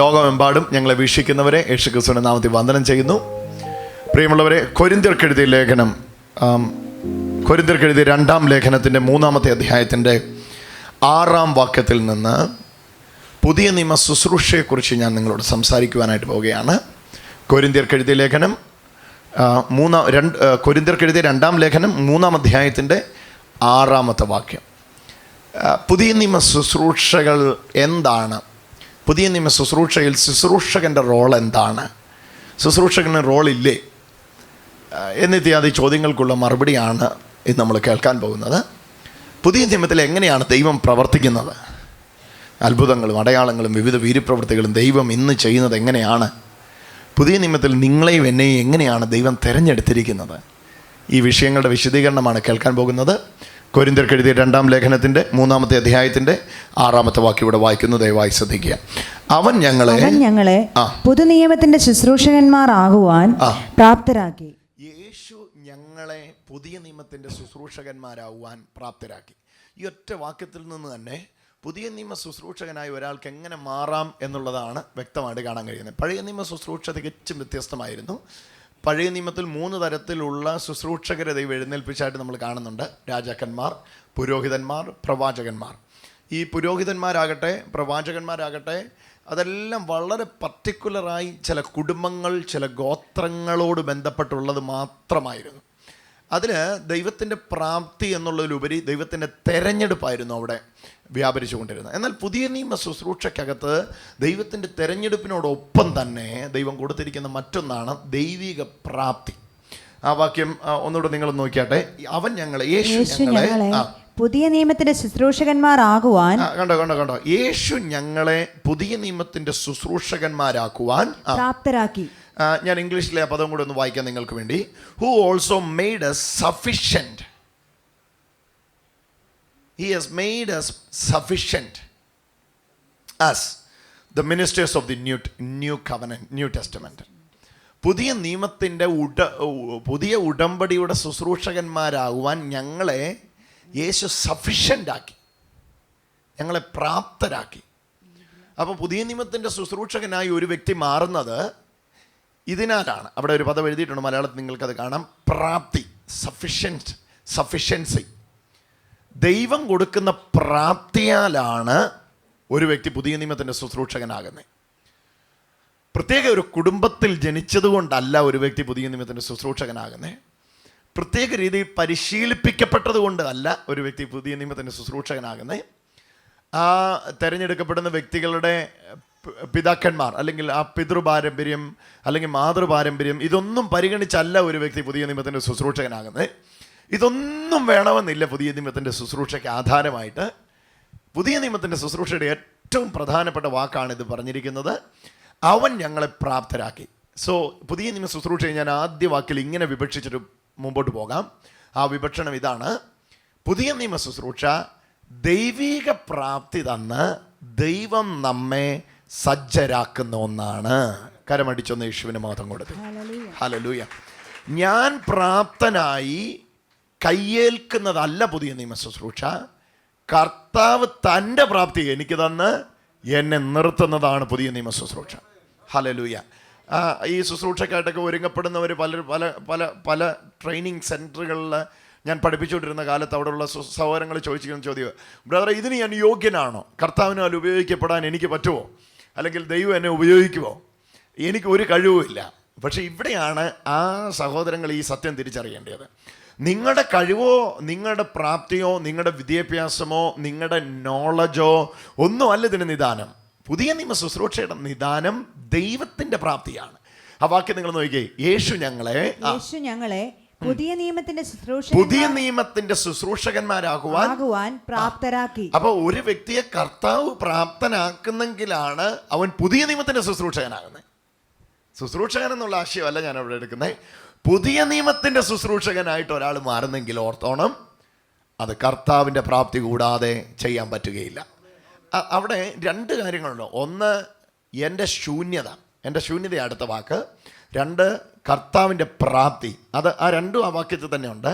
ലോകമെമ്പാടും ഞങ്ങളെ വീക്ഷിക്കുന്നവരെ യേശുക്രിസ്തുവിന്റെ നാമത്തിൽ വന്ദനം ചെയ്യുന്നു. പ്രിയമുള്ളവരെ, കൊരിന്ത്യർക്കെഴുതിയ ലേഖനം, കൊരിന്ത്യർക്കെഴുതിയ 2-ാം ലേഖനത്തിൻ്റെ 3-ാമത്തെ അധ്യായത്തിൻ്റെ 6-ാം വാക്യത്തിൽ നിന്ന് പുതിയ നിയമ ശുശ്രൂഷയെക്കുറിച്ച് ഞാൻ നിങ്ങളോട് സംസാരിക്കുവാനായിട്ട് പോവുകയാണ്. കൊരിന്ത്യർക്കെഴുതിയ ലേഖനം കൊരിന്ത്യർക്കെഴുതിയ 2-ാം ലേഖനം 3-ാം അധ്യായത്തിൻ്റെ 6-ാമത്തെ വാക്യം. പുതിയ നിയമ ശുശ്രൂഷകൾ എന്താണ്? പുതിയ നിയമ ശുശ്രൂഷയിൽ ശുശ്രൂഷകൻ്റെ റോൾ എന്താണ്? ശുശ്രൂഷകന് റോളില്ലേ എന്നിത്യാദി ചോദ്യങ്ങൾക്കുള്ള മറുപടിയാണ് ഇന്ന് നമ്മൾ കേൾക്കാൻ പോകുന്നത്. പുതിയ നിയമത്തിൽ എങ്ങനെയാണ് ദൈവം പ്രവർത്തിക്കുന്നത്? അത്ഭുതങ്ങളും അടയാളങ്ങളും വിവിധ വീര്യപ്രവൃത്തികളും ദൈവം ഇന്ന് ചെയ്യുന്നത് എങ്ങനെയാണ്? പുതിയ നിയമത്തിൽ നിങ്ങളെയും എന്നെയും എങ്ങനെയാണ് ദൈവം തിരഞ്ഞെടുത്തിരിക്കുന്നത്? ഈ വിഷയങ്ങളുടെ വിശദീകരണമാണ് കേൾക്കാൻ പോകുന്നത്. കൊരിന്ത്യർക്കെഴുതിയ 2-ാം ലേഖനത്തിൻ്റെ 3-ാമത്തെ അധ്യായത്തിൻ്റെ 6-ാമത്തെ വാക്യം ഇവിടെ വായിക്കുന്നു. ദയവായി ശ്രദ്ധിക്കുക. അവൻ ഞങ്ങളെ പുതുനിയമത്തിന്റെ ശുശ്രൂഷകന്മാരാകുവാൻ പ്രാപ്തരാക്കി. യേശു ഞങ്ങളെ പുതിയ നിയമത്തിൻ്റെ ശുശ്രൂഷകന്മാരാകുവാൻ പ്രാപ്തരാക്കി. ഈ ഒറ്റ വാക്യത്തിൽ നിന്ന് തന്നെ പുതിയ നിയമ ശുശ്രൂഷകനായി ഒരാൾക്ക് എങ്ങനെ മാറാം എന്നുള്ളതാണ് വ്യക്തമായിട്ട് കാണാൻ കഴിയുന്നത്. പഴയ നിയമ ശുശ്രൂഷ തികച്ചും വ്യത്യസ്തമായിരുന്നു. പഴയ നിയമത്തിൽ 3 തരത്തിലുള്ള ശുശ്രൂഷകരെ ദൈവം എഴുന്നേൽപ്പിച്ചായിട്ട് നമ്മൾ കാണുന്നുണ്ട്. രാജാക്കന്മാർ, പുരോഹിതന്മാർ, പ്രവാചകന്മാർ. ഈ പുരോഹിതന്മാരാകട്ടെ പ്രവാചകന്മാരാകട്ടെ അതെല്ലാം വളരെ പർട്ടിക്കുലറായി ചില കുടുംബങ്ങൾ, ചില ഗോത്രങ്ങളോട് ബന്ധപ്പെട്ടുള്ളത് മാത്രമായിരുന്നു. അതിൽ ദൈവത്തിൻ്റെ പ്രാപ്തി എന്നുള്ളതിലുപരി ദൈവത്തിൻ്റെ തെരഞ്ഞെടുപ്പായിരുന്നു അവിടെ വ്യാപരിച്ചു കൊണ്ടിരുന്നത്. എന്നാൽ പുതിയ നിയമ ശുശ്രൂഷയ്ക്കകത്ത് ദൈവത്തിൻ്റെ തെരഞ്ഞെടുപ്പിനോടൊപ്പം തന്നെ ദൈവം കൊടുത്തിരിക്കുന്ന മറ്റൊന്നാണ് ദൈവിക പ്രാപ്തി. ആ വാക്യം ഒന്നുകൂടെ നിങ്ങൾ നോക്കിയാട്ടെ. അവൻ ഞങ്ങളെ, യേശു ഞങ്ങളെ പുതിയ നിയമത്തിന്റെ ശുശ്രൂഷകന്മാരാകുവാൻ കണ്ടോ യേശു ഞങ്ങളെ പുതിയ നിയമത്തിന്റെ ശുശ്രൂഷകന്മാരാക്കുവാൻ പ്രാപ്തരാക്കി. ഞാൻ ഇംഗ്ലീഷിലെ ആ പദം കൂടെ ഒന്ന് വായിക്കാം നിങ്ങൾക്ക് വേണ്ടി. Who also made us sufficient. He has made us sufficient as the ministers of the new covenant, New Testament. പുതിയ നിയമത്തിൻ്റെ പുതിയ ഉടമ്പടിയുടെ ശുശ്രൂഷകന്മാരാകുവാൻ ഞങ്ങളെ യേശു സഫിഷ്യൻ്റ് ആക്കി, ഞങ്ങളെ പ്രാപ്തരാക്കി. അപ്പോൾ പുതിയ നിയമത്തിൻ്റെ ശുശ്രൂഷകനായി ഒരു വ്യക്തി മാറുന്നത് ഇതിനാലാണ്. അവിടെ ഒരു പദം എഴുതിയിട്ടുണ്ട്, മലയാളത്തിൽ നിങ്ങൾക്കത് കാണാം. പ്രാപ്തി, സഫിഷ്യൻസി. ദൈവം കൊടുക്കുന്ന പ്രാപ്തിയാലാണ് ഒരു വ്യക്തി പുതിയ നിയമത്തിൻ്റെ ശുശ്രൂഷകനാകുന്നത്. പ്രത്യേക ഒരു കുടുംബത്തിൽ ജനിച്ചതുകൊണ്ടല്ല ഒരു വ്യക്തി പുതിയ നിയമത്തിൻ്റെ ശുശ്രൂഷകനാകുന്നത്. പ്രത്യേക രീതിയിൽ പരിശീലിപ്പിക്കപ്പെട്ടത് കൊണ്ട് അല്ല ഒരു വ്യക്തി പുതിയ നിയമത്തിൻ്റെ ശുശ്രൂഷകനാകുന്നത്. ആ തിരഞ്ഞെടുക്കപ്പെടുന്ന വ്യക്തികളുടെ പിതാക്കന്മാർ അല്ലെങ്കിൽ ആ പിതൃപാരമ്പര്യം അല്ലെങ്കിൽ മാതൃപാരമ്പര്യം ഇതൊന്നും പരിഗണിച്ചല്ല ഒരു വ്യക്തി പുതിയ നിയമത്തിൻ്റെ ശുശ്രൂഷകനാകുന്നത്. ഇതൊന്നും വേണമെന്നില്ല പുതിയ നിയമത്തിൻ്റെ ശുശ്രൂഷയ്ക്ക് ആധാരമായിട്ട്. പുതിയ നിയമത്തിൻ്റെ ശുശ്രൂഷയുടെ ഏറ്റവും പ്രധാനപ്പെട്ട വാക്കാണ് ഇത് പറഞ്ഞിരിക്കുന്നത്. അവൻ ഞങ്ങളെ പ്രാപ്തരാക്കി. സോ പുതിയ നിയമ ശുശ്രൂഷയെ ഞാൻ ആദ്യ വാക്കിൽ ഇങ്ങനെ വിഭജിച്ചിട്ട് മുമ്പോട്ട് പോകാം. ആ വിഭക്ഷണം ഇതാണ്: പുതിയ നിയമ ശുശ്രൂഷ ദൈവിക പ്രാപ്തി തന്ന് ദൈവം നമ്മെ സജ്ജരാക്കുന്ന ഒന്നാണ്. കരമടിച്ചൊന്ന് യേശുവിന് മഹത്വം കൊടുത്തു. ഹല്ലേലൂയ. ഞാൻ പ്രാപ്തനായി കയ്യേൽക്കുന്നതല്ല പുതിയ നിയമ ശുശ്രൂഷ. കർത്താവ് തൻ്റെ പ്രാപ്തി എനിക്ക് തന്ന് എന്നെ നിർത്തുന്നതാണ് പുതിയ നിയമ ശുശ്രൂഷ. ഹല്ലേലൂയ. ഈ ശുശ്രൂഷക്കായിട്ടൊക്കെ ഒരുങ്ങപ്പെടുന്നവർ പല പല പല ട്രെയിനിങ് സെൻറ്ററുകളിൽ ഞാൻ പഠിപ്പിച്ചുകൊണ്ടിരുന്ന കാലത്ത് അവിടെയുള്ള സഹോദരങ്ങൾ ചോദിച്ചിരിക്കുന്ന ചോദ്യം, ബ്രദറെ, ഇതിന് ഞാൻ യോഗ്യനാണോ? കർത്താവിനാൽ ഉപയോഗിക്കപ്പെടാൻ എനിക്ക് പറ്റുമോ? അല്ലെങ്കിൽ ദൈവം എന്നെ ഉപയോഗിക്കുമോ? എനിക്ക് ഒരു കഴിവുമില്ല. പക്ഷേ ഇവിടെയാണ് ആ സഹോദരങ്ങൾ ഈ സത്യം തിരിച്ചറിയേണ്ടത്. നിങ്ങളുടെ കഴിവോ നിങ്ങളുടെ പ്രാപ്തിയോ നിങ്ങളുടെ വിദ്യാഭ്യാസമോ നിങ്ങളുടെ നോളജോ ഒന്നും അല്ല ഇതിന് നിദാനം. പുതിയ നിയമ ശുശ്രൂഷയുടെ നിദാനം ദൈവത്തിൻ്റെ പ്രാപ്തിയാണ്. ആ വാക്യം നിങ്ങൾ നോക്കിയേ. യേശു ഞങ്ങളെ പുതിയ നിയമത്തിന്റെ ശുശ്രൂഷകന്മാരാകുവാൻ പ്രാപ്തരാക്കി. അപ്പൊ ഒരു വ്യക്തിയെ കർത്താവ് പ്രാപ്തനാക്കുന്നെങ്കിലാണ് അവൻ പുതിയ നിയമത്തിന്റെ ശുശ്രൂഷകനാകുന്നത്. ശുശ്രൂഷകൻ എന്നുള്ള ആശയമല്ല ഞാൻ അവിടെ എടുക്കുന്നത്. പുതിയ നിയമത്തിന്റെ ശുശ്രൂഷകനായിട്ട് ഒരാൾ മാറുന്നെങ്കിൽ ഓർത്തോണം, അത് കർത്താവിൻ്റെ പ്രാപ്തി കൂടാതെ ചെയ്യാൻ പറ്റുകയില്ല. അവിടെ 2 കാര്യങ്ങളുണ്ട്. ഒന്ന്, എൻ്റെ ശൂന്യത അടുത്ത വാക്ക്. 2, കർത്താവിൻ്റെ പ്രാപ്തി. അത് ആ 2 ആ വാക്യത്തിൽ തന്നെ ഉണ്ട്.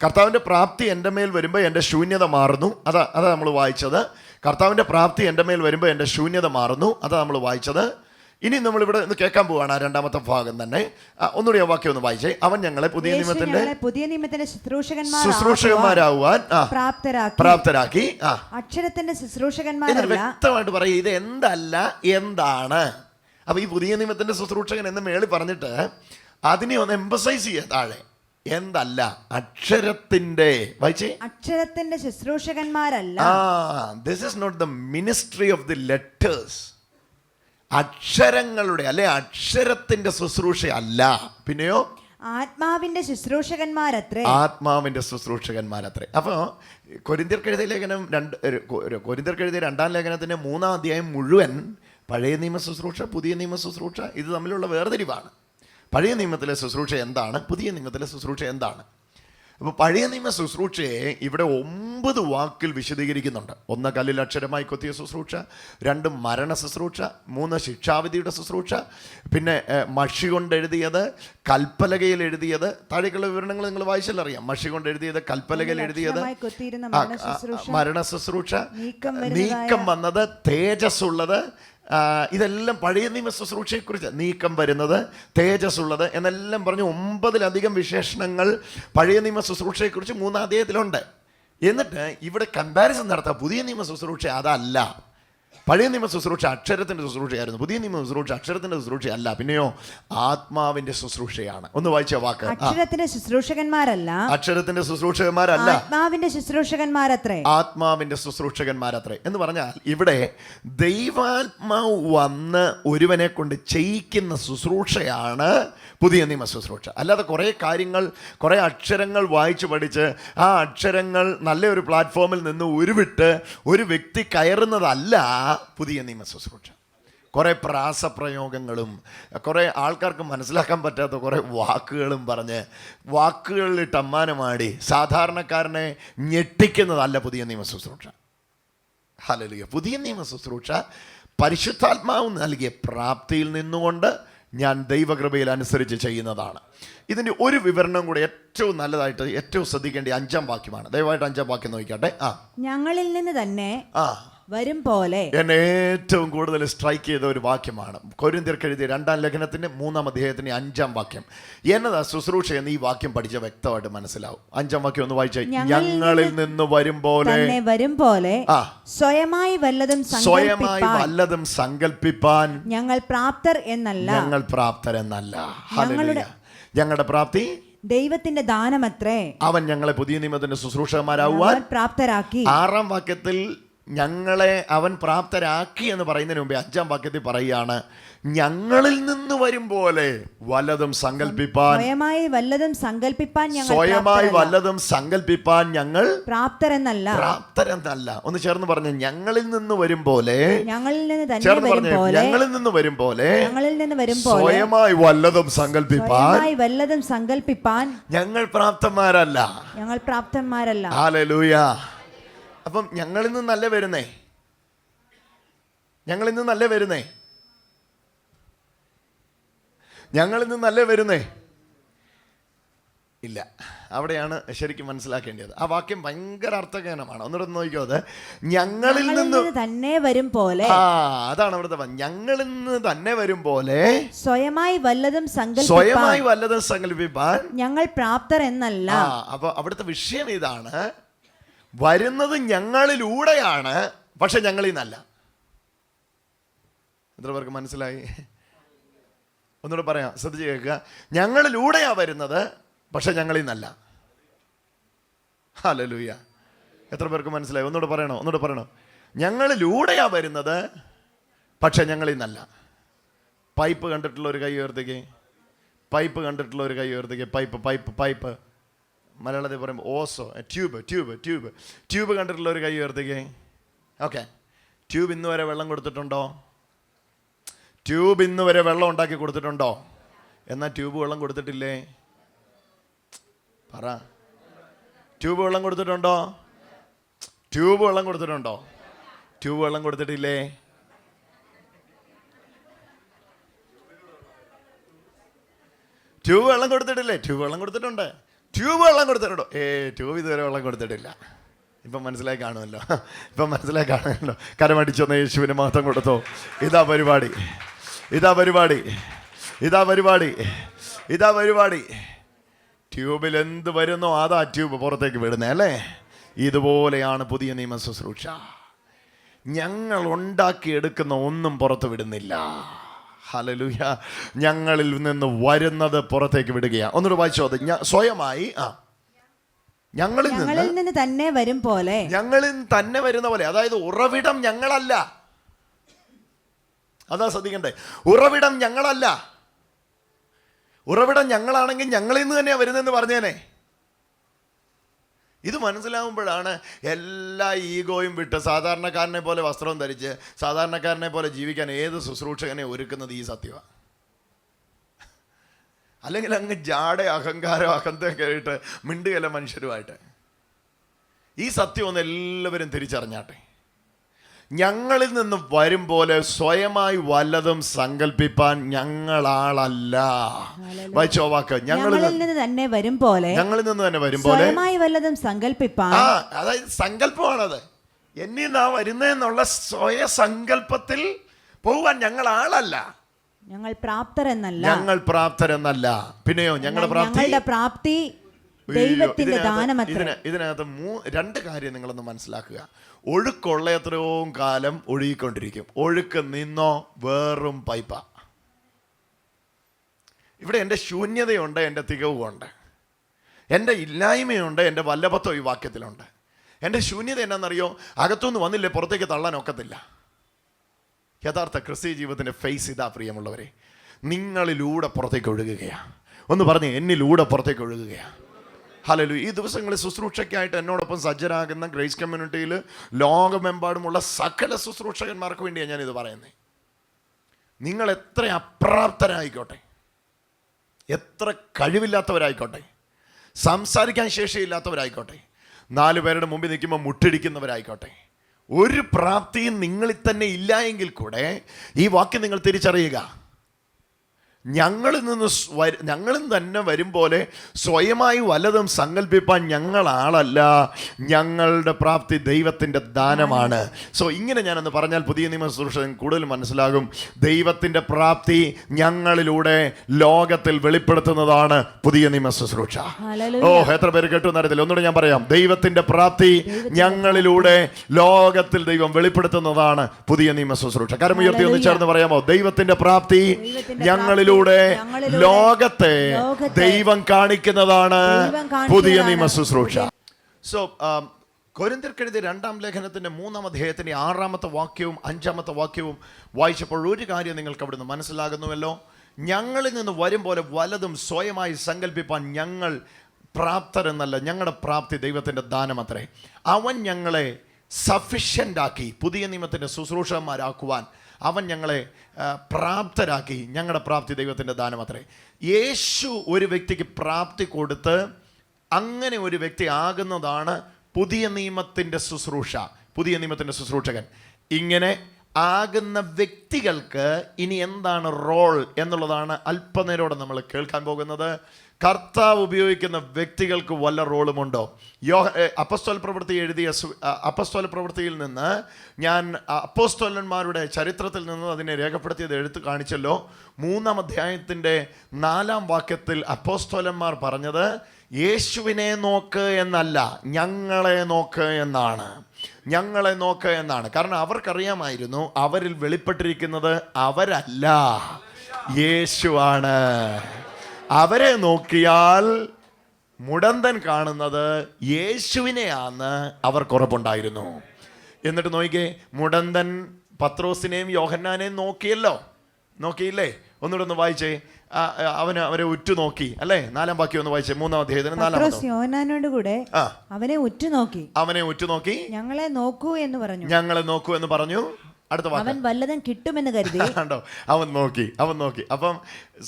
കർത്താവിൻ്റെ പ്രാപ്തി എൻ്റെ മേൽ വരുമ്പോൾ എൻ്റെ ശൂന്യത മാറുന്നു. അതാ നമ്മൾ വായിച്ചത്. കർത്താവിൻ്റെ പ്രാപ്തി എൻ്റെ മേൽ വരുമ്പോൾ എൻ്റെ ശൂന്യത മാറുന്നു. അതാണ് നമ്മൾ വായിച്ചത്. ഇനി നമ്മളിവിടെ ഒന്ന് കേൾക്കാൻ പോവാണ് ആ രണ്ടാമത്തെ ഭാഗം തന്നെ. ഒന്നുകൂടി ആ വാക്യം ഒന്ന് വായിച്ചേ. അവൻ ഞങ്ങളെ പുതിയ നിയമത്തിന്റെ ശുശ്രൂഷകന്മാരാകുവാൻ പ്രാപ്തരാക്കി. അക്ഷരത്തിന്റെ ശുശ്രൂഷകന്മാരല്ല. വ്യക്തമായിട്ട് പറയും ഇത് എന്തല്ല എന്താണ്. അപ്പൊ ഈ പുതിയ നിയമത്തിന്റെ ശുശ്രൂഷകൻ എന്ന് മേളിൽ പറഞ്ഞിട്ട് അതിനെ ഒന്ന് എംഫസൈസ് ചെയ്യുക താഴെ. എന്തല്ല? അക്ഷരത്തിന്റെ. വായിച്ചേ. അക്ഷരത്തിന്റെ ശുശ്രൂഷകന്മാരല്ല. This is not the ministry of the letters. അക്ഷരങ്ങളുടെ അല്ലെ അക്ഷരത്തിന്റെ ശുശ്രൂഷ അല്ല. പിന്നെയോ ആത്മാവിന്റെ ശുശ്രൂഷകന്മാരത്രേ. ആത്മാവിന്റെ ശുശ്രൂഷകന്മാരത്രേ. അപ്പോൾ കൊരിന്ത്യർക്കെഴുതിയ ലേഖനം കൊരിന്ത്യർക്കെഴുതിയ 2-ാം ലേഖനത്തിന്റെ 3-ാം അധ്യായം മുഴുവൻ പഴയ നിയമ ശുശ്രൂഷ, പുതിയ നിയമ ശുശ്രൂഷ, ഇത് തമ്മിലുള്ള വേർതിരിവാണ്. പഴയ നിയമത്തിലെ ശുശ്രൂഷ എന്താണ്, പുതിയ നിയമത്തിലെ ശുശ്രൂഷ എന്താണ്? അപ്പോൾ പഴയ നിയമ ശുശ്രൂഷയെ ഇവിടെ 9 വാക്കിൽ വിശദീകരിക്കുന്നുണ്ട്. 1 കല്ലിൽ അക്ഷരമായി കൊത്തിയ ശുശ്രൂഷ, 2 മരണ ശുശ്രൂഷ, 3 ശിക്ഷാവിധിയുടെ ശുശ്രൂഷ, പിന്നെ മഷി കൊണ്ട് എഴുതിയത്, കൽപ്പലകയിൽ എഴുതിയത്. താഴേക്കുള്ള വിവരണങ്ങൾ നിങ്ങൾ വായിച്ചാലറിയാം. മഷി കൊണ്ട് എഴുതിയത്, കൽപ്പലകയിൽ എഴുതിയത്, മരണ ശുശ്രൂഷ, നീക്കം വന്നത്, തേജസ് ഉള്ളത്. ഇതെല്ലാം പഴയ നിയമ ശുശ്രൂഷയെക്കുറിച്ച്. നീക്കം വരുന്നത്, തേജസ് ഉള്ളത് എന്നെല്ലാം പറഞ്ഞ് 9-ലധികം വിശേഷണങ്ങൾ പഴയ നിയമ ശുശ്രൂഷയെക്കുറിച്ച് 3-ാം അധ്യായത്തിലുണ്ട്. എന്നിട്ട് ഇവിടെ കമ്പാരിസൺ നടത്താം. പുതിയ നിയമ ശുശ്രൂഷ അതല്ല. പഴയ നിയമ ശുശ്രൂഷ അക്ഷരത്തിൻ്റെ ശുശ്രൂഷയായിരുന്നു. പുതിയ നിയമ ശുശ്രൂഷ അക്ഷരത്തിൻ്റെ ശുശ്രൂഷ അല്ല. പിന്നെയോ ആത്മാവിന്റെ ശുശ്രൂഷയാണ്. ഒന്ന് വായിച്ച വാക്ക്. അക്ഷരത്തിന്റെ ശുശ്രൂഷകന്മാരല്ല. അക്ഷരത്തിന്റെ ശുശ്രൂഷകന്മാരല്ല, ആത്മാവിന്റെ ശുശ്രൂഷകന്മാരത്രേ. ആത്മാവിന്റെ ശുശ്രൂഷകന്മാരത്രേ എന്ന് പറഞ്ഞാൽ ഇവിടെ ദൈവാത്മാവ് വന്ന് ഒരുവനെ കൊണ്ട് ചെയ്യിക്കുന്ന ശുശ്രൂഷയാണ് പുതിയ നിയമ ശുശ്രൂഷ. അല്ലാതെ കുറേ കാര്യങ്ങൾ, കുറേ അക്ഷരങ്ങൾ വായിച്ചു പഠിച്ച് ആ അക്ഷരങ്ങൾ നല്ലൊരു പ്ലാറ്റ്ഫോമിൽ നിന്ന് ഉരുവിട്ട് ഒരു വ്യക്തി കയറുന്നതല്ല പുതിയ നിയമ ശുശ്രൂഷ. കുറേ പ്രാസപ്രയോഗങ്ങളും കുറേ ആൾക്കാർക്ക് മനസ്സിലാക്കാൻ പറ്റാത്ത കുറേ വാക്കുകളും പറഞ്ഞ് വാക്കുകളിലിട്ട് അമ്മാനമാടി സാധാരണക്കാരനെ ഞെട്ടിക്കുന്നതല്ല പുതിയ നിയമ ശുശ്രൂഷ. ഹല്ലേലൂയ. പുതിയ നിയമ ശുശ്രൂഷ പരിശുദ്ധാത്മാവ് നൽകിയ പ്രാപ്തിയിൽ നിന്നുകൊണ്ട് ഞാൻ ദൈവകൃപയിൽ അനുസരിച്ച് ചെയ്യുന്നതാണ്. ഇതിൻ്റെ ഒരു വിവരണം കൂടെ ഏറ്റവും നല്ലതായിട്ട് ഏറ്റവും ശ്രദ്ധിക്കേണ്ട 5-ാം വാക്യമാണ്. ദയവായിട്ട് 5-ാം വാക്യം നോക്കിക്കട്ടെ. ഞങ്ങളിൽ നിന്ന് തന്നെ വരും പോലെ. എന്നെ ഏറ്റവും കൂടുതൽ സ്ട്രൈക്ക് ചെയ്ത ഒരു വാക്യമാണ് കൊരിന്ത്യർക്ക് എഴുതിയ 2-ാം ലേഖനത്തിന്റെ 3-ാം അധ്യായത്തിന്റെ 5-ാം വാക്യം. എന്നതാ ശുശ്രൂഷ എന്ന് ഈ വാക്യം പഠിച്ച വ്യക്തമായിട്ട് മനസ്സിലാവും. 5-ാം വാക്യം ഒന്ന് വായിച്ചേ. ഞങ്ങളിൽ നിന്ന് വരും പോലെ സ്വയമായി വല്ലതും സങ്കൽപ്പിപ്പാൻ ഞങ്ങൾ പ്രാപ്തർ എന്നല്ല. ഹല്ലേലൂയ. ഞങ്ങളുടെ പ്രാപ്തി ദൈവത്തിന്റെ ദാനമത്രേ. അവൻ ഞങ്ങളെ പുതിയ നിയമത്തിന്റെ ശുശ്രൂഷകന്മാരാകുവാൻ പ്രാപ്തരാക്കി. 6-ാം വാക്യത്തിൽ ഞങ്ങളെ അവൻ പ്രാപ്തരാക്കി എന്ന് പറയുന്നതിന് മുമ്പേ 5-ാം വാക്യത്തിൽ പറയുകയാണ് ഞങ്ങളിൽ നിന്ന് വരും പോലെ വല്ലതും സങ്കല്പിപ്പാൻ. സ്വയമായി വല്ലതും സങ്കല്പിപ്പാൻ ഞങ്ങൾ പ്രാപ്തരെന്നല്ല. ഒന്ന് ചേർന്ന് പറഞ്ഞു. ഞങ്ങളിൽ നിന്ന് വരും പോലെ, ചേർന്ന് പറഞ്ഞു. ഞങ്ങളിൽ നിന്ന് വരും പോലെ സ്വയമായി വല്ലതും സങ്കല്പിപ്പാൻ ഞങ്ങൾ പ്രാപ്തന്മാരല്ല. ഹല്ലേലൂയ. അപ്പം ഞങ്ങളിൽ നിന്നല്ല വരുന്നേ. ഞങ്ങളിൽ നിന്നല്ലേ വരുന്നേ. ഇല്ല, അവിടെയാണ് ശരിക്കും മനസ്സിലാക്കേണ്ടത്. ആ വാക്യം ഭയങ്കര അർത്ഥഗഹനമാണ്. ഒന്നുകൂടെ നോക്കിക്കോ. അത് ഞങ്ങളിൽ നിന്ന് തന്നെ വരും പോലെ. അതാണ് അവിടുത്തെ. ഞങ്ങളിൽ നിന്ന് തന്നെ വരും പോലെ സ്വയമായി വല്ലതും സങ്കല്പിപ്പാൻ ഞങ്ങൾ പ്രാപ്തർ എന്നല്ല. അപ്പൊ അവിടുത്തെ വിഷയം ഇതാണ്. വരുന്നത് ഞങ്ങളിലൂടെയാണ്, പക്ഷെ ഞങ്ങളിൽ നിന്നല്ല. എത്ര പേർക്ക് മനസ്സിലായി? ഒന്നുകൂടെ പറയാം, ശ്രദ്ധിച്ച് കേൾക്കുക. ഞങ്ങളിലൂടെയാ വരുന്നത്, പക്ഷെ ഞങ്ങളിൽ നിന്നല്ല. ഹല്ലേലൂയ. എത്ര പേർക്ക് മനസ്സിലായി? ഒന്നുകൂടെ പറയണോ? ഞങ്ങളിലൂടെയാ വരുന്നത്, പക്ഷെ ഞങ്ങളിൽ നിന്നല്ല. പൈപ്പ് കണ്ടിട്ടുള്ള ഒരു കൈ ഉയർത്തിക്കേ. പൈപ്പ് മലയാളത്തിൽ പറയുമ്പോൾ ഓസോ, ട്യൂബ് കണ്ടിട്ടുള്ള ഒരു കൈ ഉയർത്തിക്കേ. ഓക്കെ. ട്യൂബ് ഇന്ന് വരെ വെള്ളം കൊടുത്തിട്ടുണ്ടോ? ട്യൂബ് ഇന്ന് വരെ വെള്ളം ഉണ്ടാക്കി കൊടുത്തിട്ടുണ്ടോ? എന്നാൽ ട്യൂബ് വെള്ളം കൊടുത്തിട്ടില്ലേ? പറ. ട്യൂബ് വെള്ളം കൊടുത്തിട്ടുണ്ടോ? ട്യൂബ് വെള്ളം കൊടുത്തിട്ടില്ലേ? ട്യൂബ് വെള്ളം കൊടുത്തിട്ടില്ലേ? ട്യൂബ് വെള്ളം കൊടുത്തിട്ടുണ്ടോ? ട്യൂബ് ഇതുവരെ വെള്ളം കൊടുത്തിട്ടില്ല. ഇപ്പം മനസ്സിലായി കാണുമല്ലോ, ഇപ്പം മനസ്സിലായി കാണുമല്ലോ. കരമടിച്ചൊന്ന് യേശുവിന് മഹത്വം കൊടുത്തോ. ഇതാ പരിപാടി, ഇതാ പരിപാടി, ഇതാ പരിപാടി, ഇതാ പരിപാടി. ട്യൂബിൽ എന്ത് വരുന്നോ അതാ ട്യൂബ് പുറത്തേക്ക് വിടുന്നേ അല്ലേ? ഇതുപോലെയാണ് പുതിയ നിയമ ശുശ്രൂഷ. ഞങ്ങൾ ഉണ്ടാക്കിയെടുക്കുന്ന ഒന്നും പുറത്ത് വിടുന്നില്ല. ഹല്ലേലൂയ. ഞങ്ങളിൽ നിന്ന് വരുന്നത് പുറത്തേക്ക് വിടുകയാണ്. ഒന്നുകൂടെ വായിച്ചോ അത്. സ്വയമായി ഞങ്ങളിൽ നിന്ന് തന്നെ വരും പോലെ, ഞങ്ങളിൽ തന്നെ വരുന്ന പോലെ. അതായത് ഉറവിടം ഞങ്ങളല്ല. അതാ ശ്രദ്ധിക്കണ്ടേ. ഉറവിടം ഞങ്ങളല്ല. ഉറവിടം ഞങ്ങളാണെങ്കിൽ ഞങ്ങളിൽ നിന്ന് തന്നെയാണ് വരുന്നതെന്ന് പറഞ്ഞേനെ. ഇത് മനസ്സിലാവുമ്പോഴാണ് എല്ലാ ഈഗോയും വിട്ട് സാധാരണക്കാരനെ പോലെ വസ്ത്രം ധരിച്ച് സാധാരണക്കാരനെ പോലെ ജീവിക്കാൻ ഏത് ശുശ്രൂഷകനെ ഒരുക്കുന്നത് ഈ സത്യമാണ്. അല്ലെങ്കിൽ അങ്ങ് ജാട അഹങ്കാരം അഹന്തയൊക്കെ ആയിട്ട് മിണ്ടുകയല്ല മനുഷ്യരുമായിട്ട്. ഈ സത്യം ഒന്ന് എല്ലാവരും തിരിച്ചറിഞ്ഞാട്ടെ. ഞങ്ങളിൽ നിന്ന് വരും പോലെ സ്വയമായി വല്ലതും സങ്കല്പിപ്പാൻ ഞങ്ങളാളല്ല. വായിച്ചോ വാക്ക്. ഞങ്ങളിൽ നിന്ന് തന്നെ വരും പോലെ, ഞങ്ങളിൽ നിന്ന് തന്നെ വരും പോലെ സ്വയമായി വല്ലതും സങ്കല്പിപ്പാൻ. അതായത് സങ്കല്പമാണത്. എന്നിൽ നിന്നാ വരുന്നതെന്നുള്ള സ്വയ സങ്കല്പത്തിൽ പോവാൻ ഞങ്ങളാളല്ല. ഞങ്ങൾ പ്രാപ്തരെന്നല്ല. ഞങ്ങൾ പ്രാപ്തരെന്നല്ല. പിന്നെയോ ഞങ്ങളുടെ പ്രാപ്തി ദൈവത്തിന്റെ ദാനമത്രേ. ഇതിനകത്ത് രണ്ട് കാര്യം നിങ്ങളൊന്ന് മനസ്സിലാക്കുക. ഒഴുക്കുള്ള എത്രയോ കാലം ഒഴുകിക്കൊണ്ടിരിക്കും. ഒഴുക്ക് നിന്നോ വേറും പൈപ്പ. ഇവിടെ എൻ്റെ ശൂന്യതയുണ്ട്, എൻ്റെ തികവുമുണ്ട്, എൻ്റെ ഇല്ലായ്മയുണ്ട്, എൻ്റെ വല്ലഭത്വം ഈ വാക്യത്തിലുണ്ട്. എൻ്റെ ശൂന്യത എന്നാണെന്നറിയോ? അകത്തുനിന്ന് വന്നില്ലേ പുറത്തേക്ക് തള്ളാൻ ഒക്കത്തില്ല. യഥാർത്ഥ ക്രിസ്തീയ ജീവിതത്തിൻ്റെ ഫേസ് ഇതാ പ്രിയമുള്ളവരെ. നിങ്ങളിലൂടെ പുറത്തേക്ക് ഒഴുകുകയാണ്. ഒന്ന് പറഞ്ഞേ, എന്നിലൂടെ പുറത്തേക്ക് ഒഴുകുകയാണ്. ഹല്ലേലൂയ. ഈ ദിവസങ്ങളിൽ ശുശ്രൂഷയ്ക്കായിട്ട് എന്നോടൊപ്പം സജ്ജരാകുന്ന ഗ്രേസ് കമ്മ്യൂണിറ്റിയിൽ ലോകമെമ്പാടുമുള്ള സകല ശുശ്രൂഷകന്മാർക്ക് വേണ്ടിയാണ് ഞാനിത് പറയുന്നത്. നിങ്ങൾ എത്ര അപ്രാപ്തരായിക്കോട്ടെ, എത്ര കഴിവില്ലാത്തവരായിക്കോട്ടെ, സംസാരിക്കാൻ ശേഷിയില്ലാത്തവരായിക്കോട്ടെ, 4 പേരുടെ മുമ്പിൽ നിൽക്കുമ്പോൾ മുട്ടിടിക്കുന്നവരായിക്കോട്ടെ, ഒരു പ്രാപ്തിയും നിങ്ങളിൽ തന്നെ ഇല്ല എങ്കിൽ കൂടെ ഈ വാക്യം നിങ്ങൾ തിരിച്ചറിയുക. ഞങ്ങളിൽ തന്നെ വരും പോലെ സ്വയമായി വല്ലതും സങ്കല്പിപ്പാൻ ഞങ്ങളാളല്ല. ഞങ്ങളുടെ പ്രാപ്തി ദൈവത്തിൻ്റെ ദാനമാണ്. സോ ഇങ്ങനെ ഞാനെന്ന് പറഞ്ഞാൽ പുതിയ നിയമ ശുശ്രൂഷ കൂടുതൽ മനസ്സിലാകും. ദൈവത്തിൻ്റെ പ്രാപ്തി ഞങ്ങളിലൂടെ ലോകത്തിൽ വെളിപ്പെടുത്തുന്നതാണ് പുതിയ നിയമ ശുശ്രൂഷ. ഓ, എത്ര പേര് കേട്ടു എന്നറിയത്തില്ല. ഒന്നുകൂടെ ഞാൻ പറയാം. ദൈവത്തിൻ്റെ പ്രാപ്തി ഞങ്ങളിലൂടെ ലോകത്തിൽ ദൈവം വെളിപ്പെടുത്തുന്നതാണ് പുതിയ നിയമ ശുശ്രൂഷ. കരമുയർത്തി ഒന്ന് ചേർന്ന് പറയാമോ? ദൈവത്തിൻ്റെ പ്രാപ്തി ഞങ്ങളിലൂടെ ലോകത്തെ ദൈവം കാണിക്കുന്നതാണ് പുതിയ നിയമ ശുശ്രൂഷ. സോ കൊരിന്ത്യർക്കെഴുതിയ 2-ാം ലേഖനത്തിന്റെ 3-ാം അധ്യായത്തിന്റെ 6-ാമത്തെ വാക്യവും 5-ാമത്തെ വാക്യവും വായിച്ചപ്പോൾ ഒരു കാര്യം നിങ്ങൾക്ക് അവിടുന്ന് മനസ്സിലാകുന്നുവല്ലോ. ഞങ്ങളിൽ നിന്ന് വരും പോലെ വലതും സ്വയമായി സങ്കല്പിപ്പാൻ ഞങ്ങൾ പ്രാപ്തരെന്നല്ല. ഞങ്ങളുടെ പ്രാപ്തി ദൈവത്തിൻ്റെ ദാനമത്രേ. അവൻ ഞങ്ങളെ സഫിഷ്യൻ്റ് ആക്കി പുതിയ നിയമത്തിൻ്റെ ശുശ്രൂഷകന്മാരാക്കുവാൻ അവൻ ഞങ്ങളെ പ്രാപ്തരാക്കി. ഞങ്ങളുടെ പ്രാപ്തി ദൈവത്തിൻ്റെ ദാനമത്രേ. യേശു ഒരു വ്യക്തിക്ക് പ്രാപ്തി കൊടുത്ത് അങ്ങനെ ഒരു വ്യക്തി ആകുന്നതാണ് പുതിയ നിയമത്തിൻ്റെ ശുശ്രൂഷ, പുതിയ നിയമത്തിൻ്റെ ശുശ്രൂഷകൻ. ഇങ്ങനെ ആകുന്ന വ്യക്തികൾക്ക് ഇനി എന്താണ് റോൾ എന്നുള്ളതാണ് അല്പനേരോടെ നമ്മൾ കേൾക്കാൻ പോകുന്നത്. കർത്താവ് ഉപയോഗിക്കുന്ന വ്യക്തികൾക്ക് വല്ല റോളുമുണ്ടോ? അപ്പസ്തോല പ്രവൃത്തി എഴുതിയ അപ്പസ്തോല പ്രവൃത്തിയിൽ നിന്ന് ഞാൻ അപ്പോസ്തോലന്മാരുടെ ചരിത്രത്തിൽ നിന്ന് അതിനെ രേഖപ്പെടുത്തിയത് എടുത്തു കാണിച്ചല്ലോ. 3-ാം അധ്യായത്തിൻ്റെ 4-ാം വാക്യത്തിൽ അപ്പോസ്തോലന്മാർ പറഞ്ഞത് യേശുവിനെ നോക്ക് എന്നല്ല, ഞങ്ങളെ നോക്ക് എന്നാണ്. ഞങ്ങളെ നോക്ക് എന്നാണ്. കാരണം അവർക്കറിയാമായിരുന്നു അവരിൽ വെളിപ്പെട്ടിരിക്കുന്നത് അവരല്ല, യേശുവാണ്. അവരെ നോക്കിയാൽ മുടന്തൻ കാണുന്നത് യേശുവിനെയാന്ന് അവർക്കുറപ്പുണ്ടായിരുന്നു. എന്നിട്ട് നോക്കിക്കേ, മുടന്തൻ പത്രോസിനെയും യോഹന്നാനെയും നോക്കിയില്ലേ? ഒന്നുകൂടെ ഒന്ന് വായിച്ചേ. അവരെ ഉറ്റുനോക്കി അല്ലേ? 4-ാം വാക്യം ഒന്ന് വായിച്ചേ. 3-ാം അധ്യായത്തിന് 4-ാമത്തെ. യോഹന്നാനോട് കൂടെ അവനെ ഉറ്റുനോക്കി ഞങ്ങളെ നോക്കൂ എന്ന് പറഞ്ഞു. അടുത്ത വാക്ക്, അവൻ വല്ലതും കിട്ടുമെന്ന് കരുതി. കണ്ടോ, അവൻ നോക്കി. അപ്പം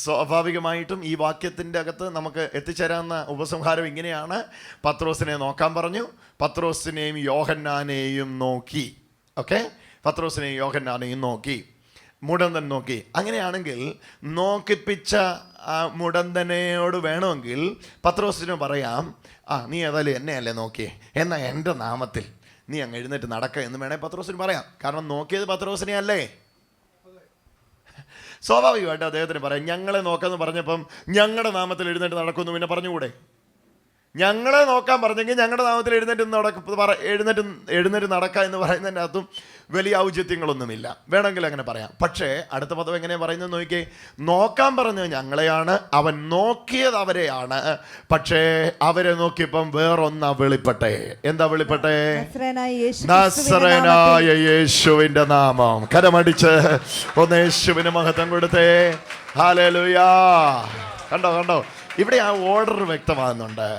സ്വാഭാവികമായിട്ടും ഈ വാക്യത്തിൻ്റെ അകത്ത് നമുക്ക് എത്തിച്ചേരാവുന്ന ഉപസംഹാരം ഇങ്ങനെയാണ്. പത്രോസിനെ നോക്കാൻ പറഞ്ഞു, പത്രോസിനെയും യോഹന്നാനെയും നോക്കി. ഓക്കെ, പത്രോസിനെയും യോഹന്നാനെയും നോക്കി. മുടന്തൻ നോക്കി. അങ്ങനെയാണെങ്കിൽ നോക്കിപ്പിച്ച ആ മുടന്തനയോട് വേണമെങ്കിൽ പത്രോസിന് പറയാം, ആ നീ ഏതായാലും എന്നെയല്ലേ നോക്കിയേ, എന്നാൽ എൻ്റെ നാമത്തിൽ നീ അങ്ങ് എഴുന്നേറ്റ് നടക്ക എന്ന് വേണേൽ പത്രോസിന് പറയാം. കാരണം നോക്കിയത് പത്രോസിനെ അല്ലേ. സ്വാഭാവികമായിട്ട് അദ്ദേഹത്തിന് പറയാം, ഞങ്ങളെ നോക്കാമെന്ന് പറഞ്ഞപ്പം ഞങ്ങളുടെ നാമത്തിൽ എഴുന്നേറ്റ് നടക്കുമെന്ന് പിന്നെ പറഞ്ഞുകൂടെ? ഞങ്ങളെ നോക്കാൻ പറഞ്ഞെങ്കിൽ ഞങ്ങളുടെ നാമത്തിൽ എഴുന്നേറ്റ് നടക്കുക എന്ന് പറയുന്നതിൻ്റെ അകത്തും വലിയ ഔചിത്യങ്ങളൊന്നുമില്ല. വേണമെങ്കിൽ അങ്ങനെ പറയാം. പക്ഷേ അടുത്ത പദം എങ്ങനെയാണ് പറയുന്നത് നോക്കിയേ. നോക്കാൻ പറഞ്ഞത് ഞങ്ങളെയാണ്, അവൻ നോക്കിയത് അവരെയാണ്. പക്ഷേ അവരെ നോക്കിയപ്പം വേറൊന്നാ വെളിപ്പെട്ടെ. എന്താ വെളിപ്പെട്ടെ? നസറേനായ യേശുവിന്റെ നാമം. കരമടിച്ച് ഒന്ന് യേശുവിന് മഹത്വം കൊടുത്തേ. ഹല്ലേലൂയാ. കണ്ടോ ഇവിടെ ആ ഓർഡർ വ്യക്തമാകുന്നുണ്ട്.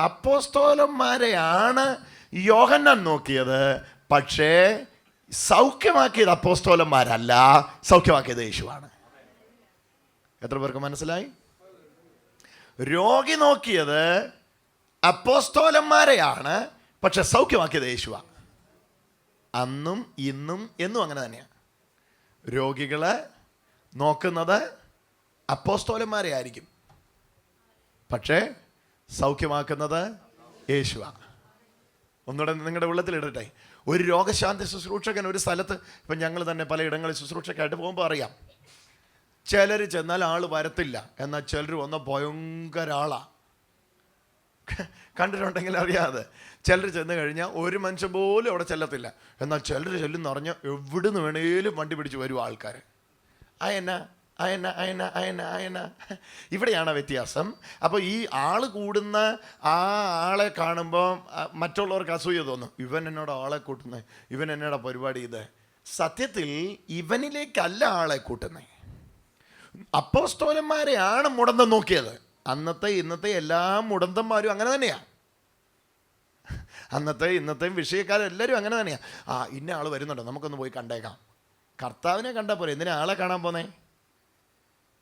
അപ്പോസ്തോലന്മാരെയാണ് യോഹന്നാൻ നോക്കിയത്. പക്ഷേ സൗഖ്യമാക്കിയത് അപ്പോസ്തോലന്മാരല്ല, സൗഖ്യമാക്കിയത് യേശുവാണ്. എത്ര പേർക്ക് മനസ്സിലായി? രോഗി നോക്കിയത് അപ്പോസ്തോലന്മാരെയാണ്, പക്ഷെ സൗഖ്യമാക്കിയത് യേശുവാ. അന്നും ഇന്നും എന്നും അങ്ങനെ തന്നെയാണ്. രോഗികളെ നോക്കുന്നത് അപ്പോസ്തോലന്മാരെ ആയിരിക്കും, പക്ഷേ സൗഖ്യമാക്കുന്നത് യേശുവാ. ഒന്നുകൂടെ നിങ്ങളുടെ ഉള്ളത്തിലിടട്ടെ. ഒരു രോഗശാന്തി ശുശ്രൂഷകൻ ഒരു സ്ഥലത്ത്, ഇപ്പം ഞങ്ങൾ തന്നെ പലയിടങ്ങളിൽ ശുശ്രൂഷക്കായിട്ട് പോകുമ്പോൾ അറിയാം, ചിലർ ചെന്നാൽ ആൾ വരത്തില്ല, എന്നാൽ ചിലർ വന്ന ഭയങ്കര ആളാ. കണ്ടിട്ടുണ്ടെങ്കിൽ അറിയാതെ ചിലർ ചെന്ന് കഴിഞ്ഞാൽ ഒരു മനുഷ്യൻ പോലും അവിടെ ചെല്ലത്തില്ല, എന്നാൽ ചിലർ ചെല്ലുന്ന പറഞ്ഞാൽ എവിടുന്ന് വേണേലും വണ്ടി പിടിച്ച് വരും ആൾക്കാർ. അയന ഇവിടെയാണ് വ്യത്യാസം. അപ്പോൾ ഈ ആൾ കൂടുന്ന ആ ആളെ കാണുമ്പോൾ മറ്റുള്ളവർക്ക് അസൂയ തോന്നും. ഇവൻ എന്നോട് ആളെ കൂട്ടുന്നത്, ഇവൻ എന്നോട് പരിപാടി ഇത്. സത്യത്തിൽ ഇവനിലേക്കല്ല ആളെ കൂട്ടുന്നത്. അപ്പോസ്തോലന്മാരെയാണ് മുടന്തം നോക്കിയത്. ഇന്നത്തെ എല്ലാ മുടന്തന്മാരും അങ്ങനെ തന്നെയാണ്. ഇന്നത്തെയും വിഷയക്കാരെല്ലാവരും അങ്ങനെ തന്നെയാണ്. ഇന്ന ആൾ വരുന്നുണ്ടോ, നമുക്കൊന്ന് പോയി കണ്ടേക്കാം. കർത്താവിനെ കണ്ടാൽ പോരെ, എന്തിനാ ആളെ കാണാൻ പോന്നേ?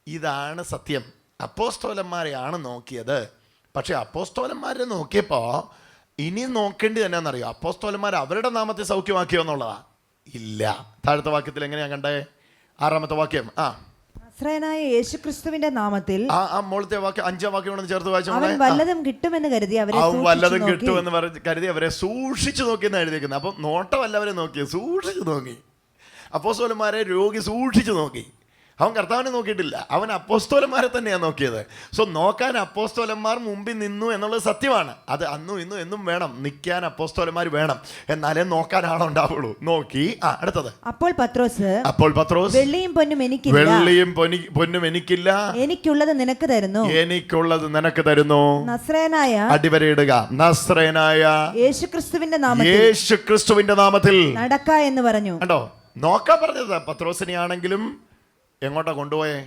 ഇതാണ് സത്യം. അപ്പോസ്തോലന്മാരെയാണ് നോക്കിയത്. പക്ഷെ അപ്പോസ്തോലന്മാരെ നോക്കിയപ്പോൾ ഇനി നോക്കേണ്ടത് എന്നാന്നറിയോ? അപ്പോസ്തോലന്മാർ അവരുടെ നാമത്തെ സൗഖ്യമാക്കിയോ എന്നുള്ളതാ? ഇല്ല. താഴത്തെ വാക്യത്തിൽ എങ്ങനെയാ കണ്ടേ? 6-ാമത്തെ വാക്യം. നസറേനായ യേശുക്രിസ്തുവിന്റെ നാമത്തിൽ. മോളത്തെ വാക്യം 5-ാം വാക്യം ചേർത്ത് വായിച്ചു. അവൻ വല്ലതും കിട്ടുമെന്ന് കരുതി അവരെ സൂക്ഷിച്ചു നോക്കിയെന്ന് എഴുതിയിരിക്കുന്നത്. അപ്പം നോട്ടമല്ല അവരെ നോക്കിയത്, സൂക്ഷിച്ചു നോക്കി. അപ്പോസ്തലന്മാരെ രോഗി സൂക്ഷിച്ചു നോക്കി. അവൻ കർത്താവിനെ നോക്കിയിട്ടില്ല, അവൻ അപ്പോസ്തലന്മാരെ തന്നെയാണ് നോക്കിയത്. സോ നോക്കാൻ അപ്പോസ്തലന്മാർ മുമ്പിൽ നിന്നു എന്നുള്ളത് സത്യമാണ്. അത് അന്നും ഇന്നും എന്നും വേണം. നിൽക്കാൻ അപ്പോസ്തലന്മാർ വേണം, എന്നാലേ നോക്കാൻ ആളുണ്ടാവുള്ളൂ. നോക്കി. അടുത്തത്. അപ്പോൾ പത്രോസ് വെള്ളിയും പൊന്നും എനിക്കില്ല, എനിക്കുള്ളത് നിനക്ക് തരുന്നു. നസ്രയനായ, അടിവരയിടുക, നസ്രയനായ യേശുക്രിസ്തുവിന്റെ നാമത്തിൽ നടക്ക എന്ന് പറഞ്ഞു. കണ്ടോ, നോക്കാൻ പറഞ്ഞത് പത്രോസിനെയാണെങ്കിലും എങ്ങോട്ടാ കൊണ്ടുപോയേ?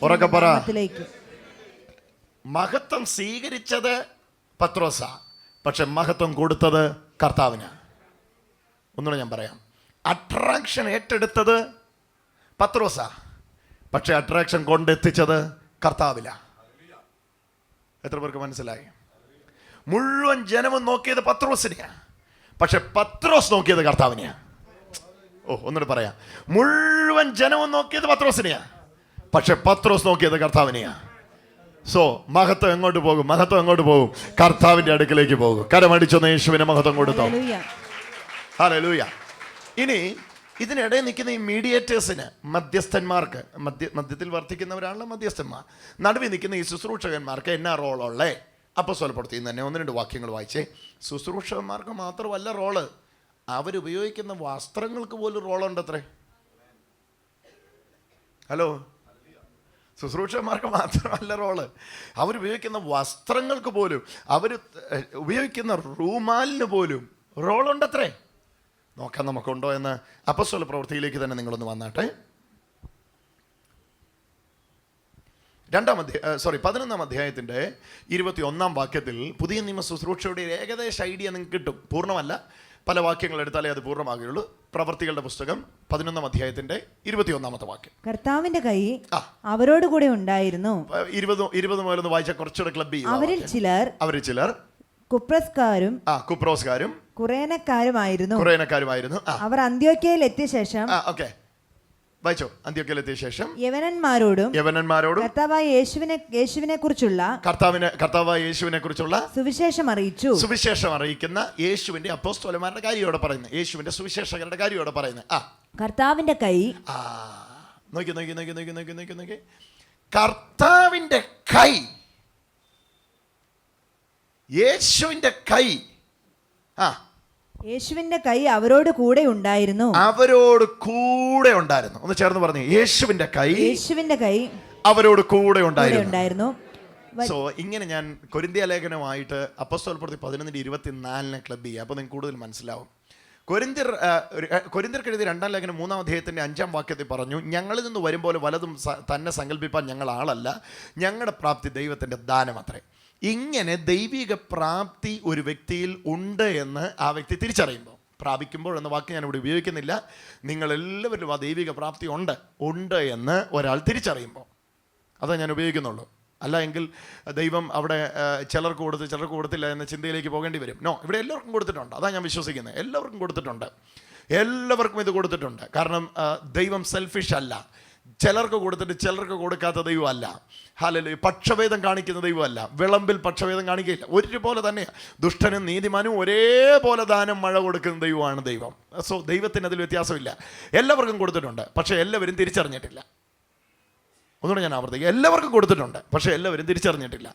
ഉറക്കെ പറ. മഹത്വം സ്വീകരിച്ചത് പത്രോസാ, പക്ഷെ മഹത്വം കൊടുത്തത് കർത്താവിനാ. ഒന്നുകൂടെ ഞാൻ പറയാം. അട്രാക്ഷൻ ഏറ്റെടുത്തത് പത്രോസാ, പക്ഷെ അട്രാക്ഷൻ കൊണ്ടെത്തിച്ചത് കർത്താവിലാ. എത്ര പേർക്ക് മനസ്സിലായി? മുഴുവൻ ജനവും നോക്കിയത് പത്രോസിനെയാ, പക്ഷെ പത്രോസ് നോക്കിയത് കർത്താവിനെയാ. ഒന്നുകൂടെ പറയാം. മുഴുവൻ ജനവും നോക്കിയത് പത്രോസിനെയാ, പക്ഷെ പത്രോസ് നോക്കിയത് കർത്താവിനെയാ. സോ മഹത്വം എങ്ങോട്ട് പോകും? കർത്താവിന്റെ അടുക്കിലേക്ക് പോകും. കരമടിച്ചൊന്ന് യേശുവിനെ മഹത്വം കൊടുത്തോ. ഹല്ലേലൂയ. ഇനി ഇതിനിടയിൽ നിൽക്കുന്ന ഈ മീഡിയേറ്റേഴ്സിന്, മധ്യസ്ഥന്മാർക്ക്, മധ്യത്തിൽ വർത്തിക്കുന്നവരാണല്ലോ മധ്യസ്ഥന്മാർ, നടുവിൽ നിൽക്കുന്ന ഈ ശുശ്രൂഷകന്മാർക്ക് എന്നാ റോളുള്ളേ? അപ്പോസ്തലപ്രവൃത്തിയിൽ നിന്ന് തന്നെ 1-2 വാക്യങ്ങൾ വായിച്ചേ. ശുശ്രൂഷകന്മാർക്ക് മാത്രമല്ല റോള്, അവരുപയോഗിക്കുന്ന വസ്ത്രങ്ങൾക്ക് പോലും റോളുണ്ടത്രേ. ഹലോ, ശുശ്രൂഷകന്മാർക്ക് മാത്രമല്ല റോള്, അവരുപയോഗിക്കുന്ന വസ്ത്രങ്ങൾക്ക് പോലും, അവർ ഉപയോഗിക്കുന്ന റൂമാലിന് പോലും റോളുണ്ടത്രേ. നോക്കാൻ നമുക്കുണ്ടോ എന്ന് അപ്പോസ്തല പ്രവൃത്തിയിലേക്ക് തന്നെ നിങ്ങളൊന്ന് വന്നാട്ടെ. 11-ാം അധ്യായത്തിൻ്റെ 21-ാം വാക്യത്തിൽ പുതിയ നിയമ ശുശ്രൂഷയുടെ ഏകദേശ ഐഡിയ നിങ്ങൾക്ക് കിട്ടും. പൂർണ്ണമല്ല, പല വാക്യങ്ങൾ എടുത്താലേ അത് പൂർണ്ണമാകുകയുള്ളൂ. പ്രവൃത്തികളുടെ പുസ്തകം 11-ാം അധ്യായത്തിന്റെ 21-ാമത്തെ വാക്യം. കർത്താവിന്റെ കൈ അവരോട് കൂടെ ഉണ്ടായിരുന്നു. 20 മുതലൊന്ന് വായിച്ചാൽ കുറച്ചുകൂടെ ക്ലബ് ചെയ്യും. അവരിൽ ചിലർ കുപ്രോസ്കാരും കുറേനക്കാരുമായിരുന്നു. അവർ അന്ത്യോക്യയിൽ എത്തിയ ശേഷം വായിച്ചോ. അന്ത്യോക്യയിലെത്തിയ ശേഷം യവനന്മാരോടും കർത്താവായ യേശുവിനെ കുറിച്ചുള്ള സുവിശേഷം അറിയിക്കുന്ന യേശുവിന്റെ അപ്പോസ്തലന്മാരുടെ കാര്യത്തോടെ പറയുന്നത്, യേശുവിന്റെ സുവിശേഷകരുടെ കാര്യത്തോടെ പറയുന്നത്. കർത്താവിന്റെ കൈ നോക്കി കർത്താവിന്റെ കൈ, യേശുവിന്റെ കൈ, യേശുവിന്റെ കൈ അവരോട് കൂടെ ഉണ്ടായിരുന്നു. ഒന്ന് ചേർന്ന് പറഞ്ഞു, യേശുവിന്റെ കൈ അവരോട് കൂടെ ഉണ്ടായിരുന്നു. സോ ഇങ്ങനെ ഞാൻ കൊരിന്ത്യ ലേഖനമായിട്ട് അപ്പോസ്തല പ്രവൃത്തി 11:24 ക്ലബ് ചെയ്യുക. അപ്പോൾ നിങ്ങൾക്ക് കൂടുതൽ മനസ്സിലാവും. കൊരിന്ത്യർക്ക് എഴുതിയ 2-ാം ലേഖനം 3-ാം അധ്യായത്തിന്റെ 5-ാം വാക്യത്തിൽ പറഞ്ഞു, ഞങ്ങളിൽ നിന്ന് വരുമ്പോൾ വലതും തന്നെ സങ്കല്പിപ്പാൻ ഞങ്ങൾ ആളല്ല, ഞങ്ങളുടെ പ്രാപ്തി ദൈവത്തിന്റെ ദാനം അത്രേ. ഇങ്ങനെ ദൈവിക പ്രാപ്തി ഒരു വ്യക്തിയിൽ ഉണ്ട് എന്ന് ആ വ്യക്തി തിരിച്ചറിയുമ്പോൾ, പ്രാപിക്കുമ്പോൾ എന്ന വാക്ക് ഞാനിവിടെ ഉപയോഗിക്കുന്നില്ല, നിങ്ങളെല്ലാവരിലും ആ ദൈവിക പ്രാപ്തി ഉണ്ട് എന്ന് ഒരാൾ തിരിച്ചറിയുമ്പോൾ അതേ ഞാൻ ഉപയോഗിക്കുന്നുള്ളൂ. അല്ല എങ്കിൽ ദൈവം അവിടെ ചിലർക്ക് കൊടുത്തില്ല എന്ന ചിന്തയിലേക്ക് പോകേണ്ടി വരും. ഇവിടെ എല്ലാവർക്കും കൊടുത്തിട്ടുണ്ട്. അതാണ് ഞാൻ വിശ്വസിക്കുന്നത്. എല്ലാവർക്കും കൊടുത്തിട്ടുണ്ട്, എല്ലാവർക്കും ഇത് കൊടുത്തിട്ടുണ്ട്. കാരണം ദൈവം സെൽഫിഷ് അല്ല. ചിലർക്ക് കൊടുത്തിട്ട് ചിലർക്ക് കൊടുക്കാത്ത ദൈവമല്ല. ഹല്ലേലൂയ. പക്ഷഭേദം കാണിക്കുന്ന ദൈവമല്ല. വിളമ്പിൽ പക്ഷഭേദം കാണിക്കില്ല. ഒരുപോലെ തന്നെയാണ് ദുഷ്ടനും നീതിമാനും ഒരേപോലെ ദാനം മഴ കൊടുക്കുന്ന ദൈവമാണ് ദൈവം. സോ ദൈവത്തിന് അതിൽ വ്യത്യാസമില്ല. എല്ലാവർക്കും കൊടുത്തിട്ടുണ്ട്, പക്ഷേ എല്ലാവരും തിരിച്ചറിഞ്ഞിട്ടില്ല. ഒന്നുകൂടെ ഞാൻ ആവർത്തിക്കുക, എല്ലാവർക്കും കൊടുത്തിട്ടുണ്ട്, പക്ഷേ എല്ലാവരും തിരിച്ചറിഞ്ഞിട്ടില്ല.